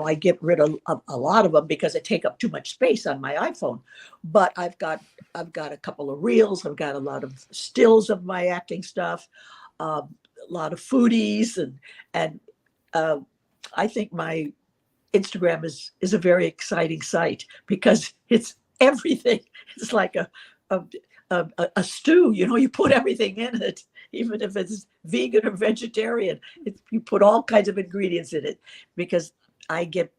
E: I get rid of a lot of them because they take up too much space on my iPhone. But I've got a couple of reels. I've got a lot of stills of my acting stuff, a lot of foodies, and I think my Instagram is a very exciting site because it's everything. It's like a stew. You put everything in it. Even if it's vegan or vegetarian, you put all kinds of ingredients in it because I get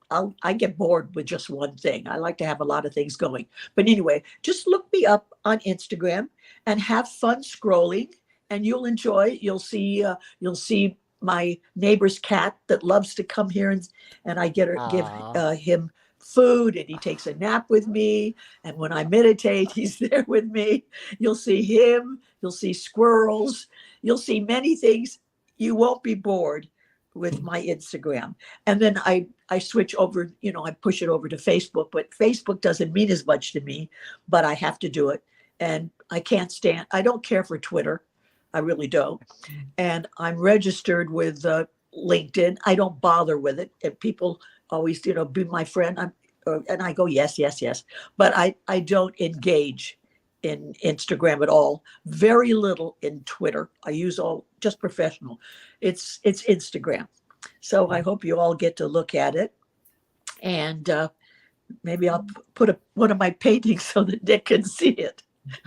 E: bored with just one thing. I like to have a lot of things going. But anyway, just look me up on Instagram and have fun scrolling, and you'll enjoy. You'll see my neighbor's cat that loves to come here, and I give him food, and he takes a nap with me. And when I meditate, he's there with me. You'll see him. You'll see squirrels. You'll see many things. You won't be bored with my Instagram. And then I switch over, I push it over to Facebook, but Facebook doesn't mean as much to me, but I have to do it. And I don't care for Twitter. I really don't. And I'm registered with LinkedIn. I don't bother with it. And people always, be my friend. And I go, yes. But I don't engage in Instagram at all. Very little in Twitter. I use all just professional. It's Instagram. So I hope you all get to look at it. And maybe I'll put one of my paintings so that Nick can see it.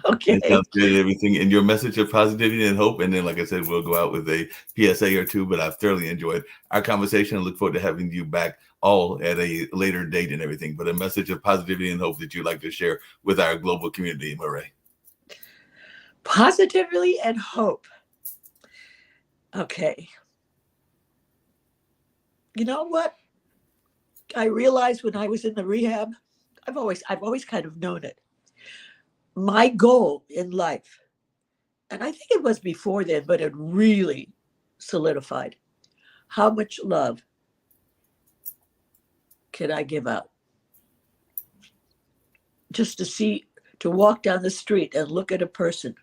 E: Okay.
A: It sounds good and everything. And your message of positivity and hope. And then, like I said, we'll go out with a PSA or two, but I've thoroughly enjoyed our conversation and look forward to having you back all at a later date and everything. But a message of positivity and hope that you'd like to share with our global community, Murray.
E: Positivity and hope. Okay. You know what? I realized when I was in the rehab, I've always kind of known it. My goal in life, and I think it was before then, but it really solidified. How much love can I give out? Just to walk down the street and look at a person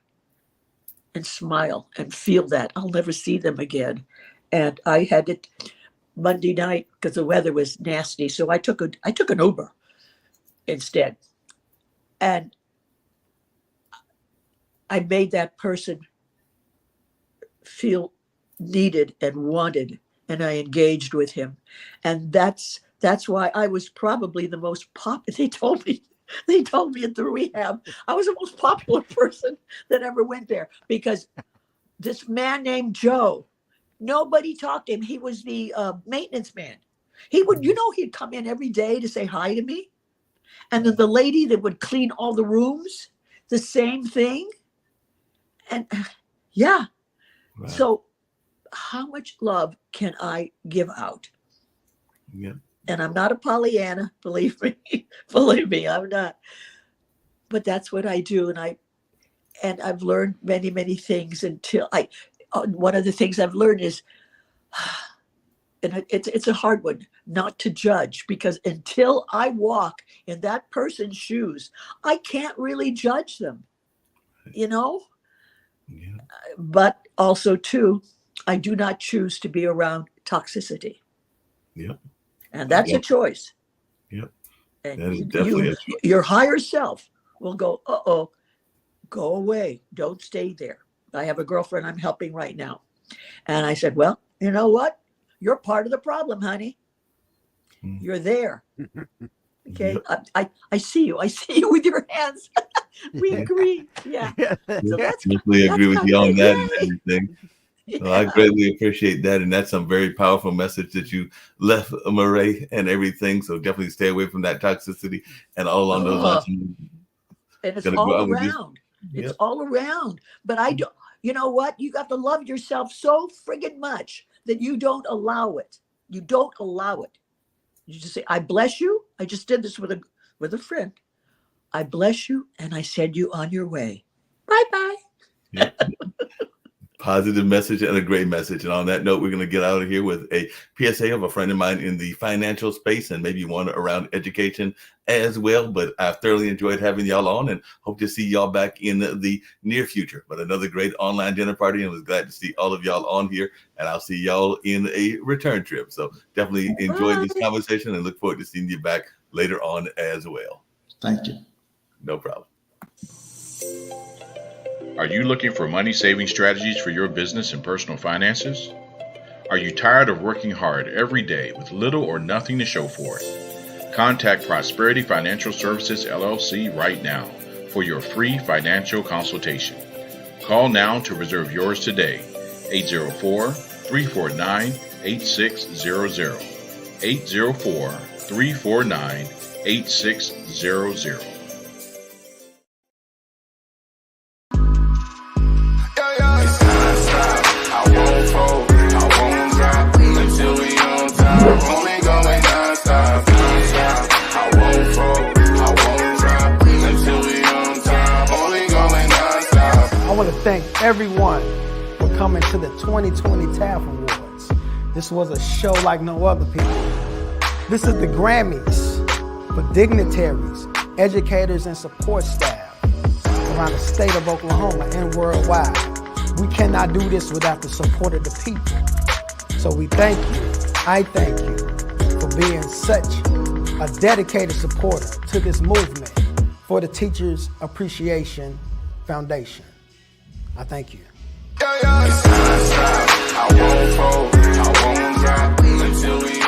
E: and smile and feel that I'll never see them again. And I had it Monday night because the weather was nasty. So I took an Uber instead. And I made that person feel needed and wanted, and I engaged with him. And that's why I was probably the most popular. They told me at the rehab, I was the most popular person that ever went there because this man named Joe, nobody talked to him. He was the maintenance man. He'd come in every day to say hi to me. And then the lady that would clean all the rooms, the same thing. And yeah. Wow. So how much love can I give out?
A: Yeah.
E: And I'm not a Pollyanna, believe me, I'm not. But that's what I do. And I've learned many, many things until one of the things I've learned is and it's a hard one not to judge, because until I walk in that person's shoes, I can't really judge them, you know?
A: Yeah.
E: But also too, I do not choose to be around toxicity.
A: Yep.
E: And that's a
A: Yep.
E: choice.
A: Yep.
E: And
A: That is definitely a
E: your higher self will go, uh-oh, go away. Don't stay there. I have a girlfriend I'm helping right now. And I said, well, you know what? You're part of the problem, honey.
A: Mm.
E: You're there. Okay.
A: Yep.
E: I see you. I see you with your hands. We agree. Yeah. So that's
A: Definitely agree with
E: not
A: you on
E: good.
A: that and
E: Yay.
A: everything. Well,
E: Yeah.
A: I greatly appreciate that, and that's some very powerful message that you left, Murray, and everything. So definitely stay away from that toxicity and all along those lines.
E: And it's
A: Gonna go
E: all
A: out with this.
E: around. It's
A: Yep.
E: all around. But I do. You know what? You got to love yourself so friggin' much that you don't allow it. You don't allow it. You just say, I bless you. I just did this with a friend. I bless you, and I send you on your way. Bye-bye.
A: Yep. Positive message and a great message. And on that note, we're going to get out of here with a PSA of a friend of mine in the financial space, and maybe one around education as well. But I've thoroughly enjoyed having y'all on, and hope to see y'all back in the near future. But another great online dinner party, and was glad to see all of y'all on here. And I'll see y'all in a return trip. So definitely enjoyed this
E: Bye.
A: conversation and look forward to seeing you back later on as well.
D: Thank you.
A: No problem.
F: Are you looking for money-saving strategies for your business and personal finances? Are you tired of working hard every day with little or nothing to show for it? Contact Prosperity Financial Services, LLC right now for your free financial consultation. Call now to reserve yours today, 804-349-8600, 804-349-8600.
G: I want to thank everyone for coming to the 2020 TAF Awards. This was a show like no other, people. This is the Grammys for dignitaries, educators, and support staff around the state of Oklahoma and worldwide. We cannot do this without the support of the people. So we thank you, I thank you, for being such a dedicated supporter to this movement for the Teachers Appreciation Foundation. I thank you.
H: I won't fold, I won't drop until we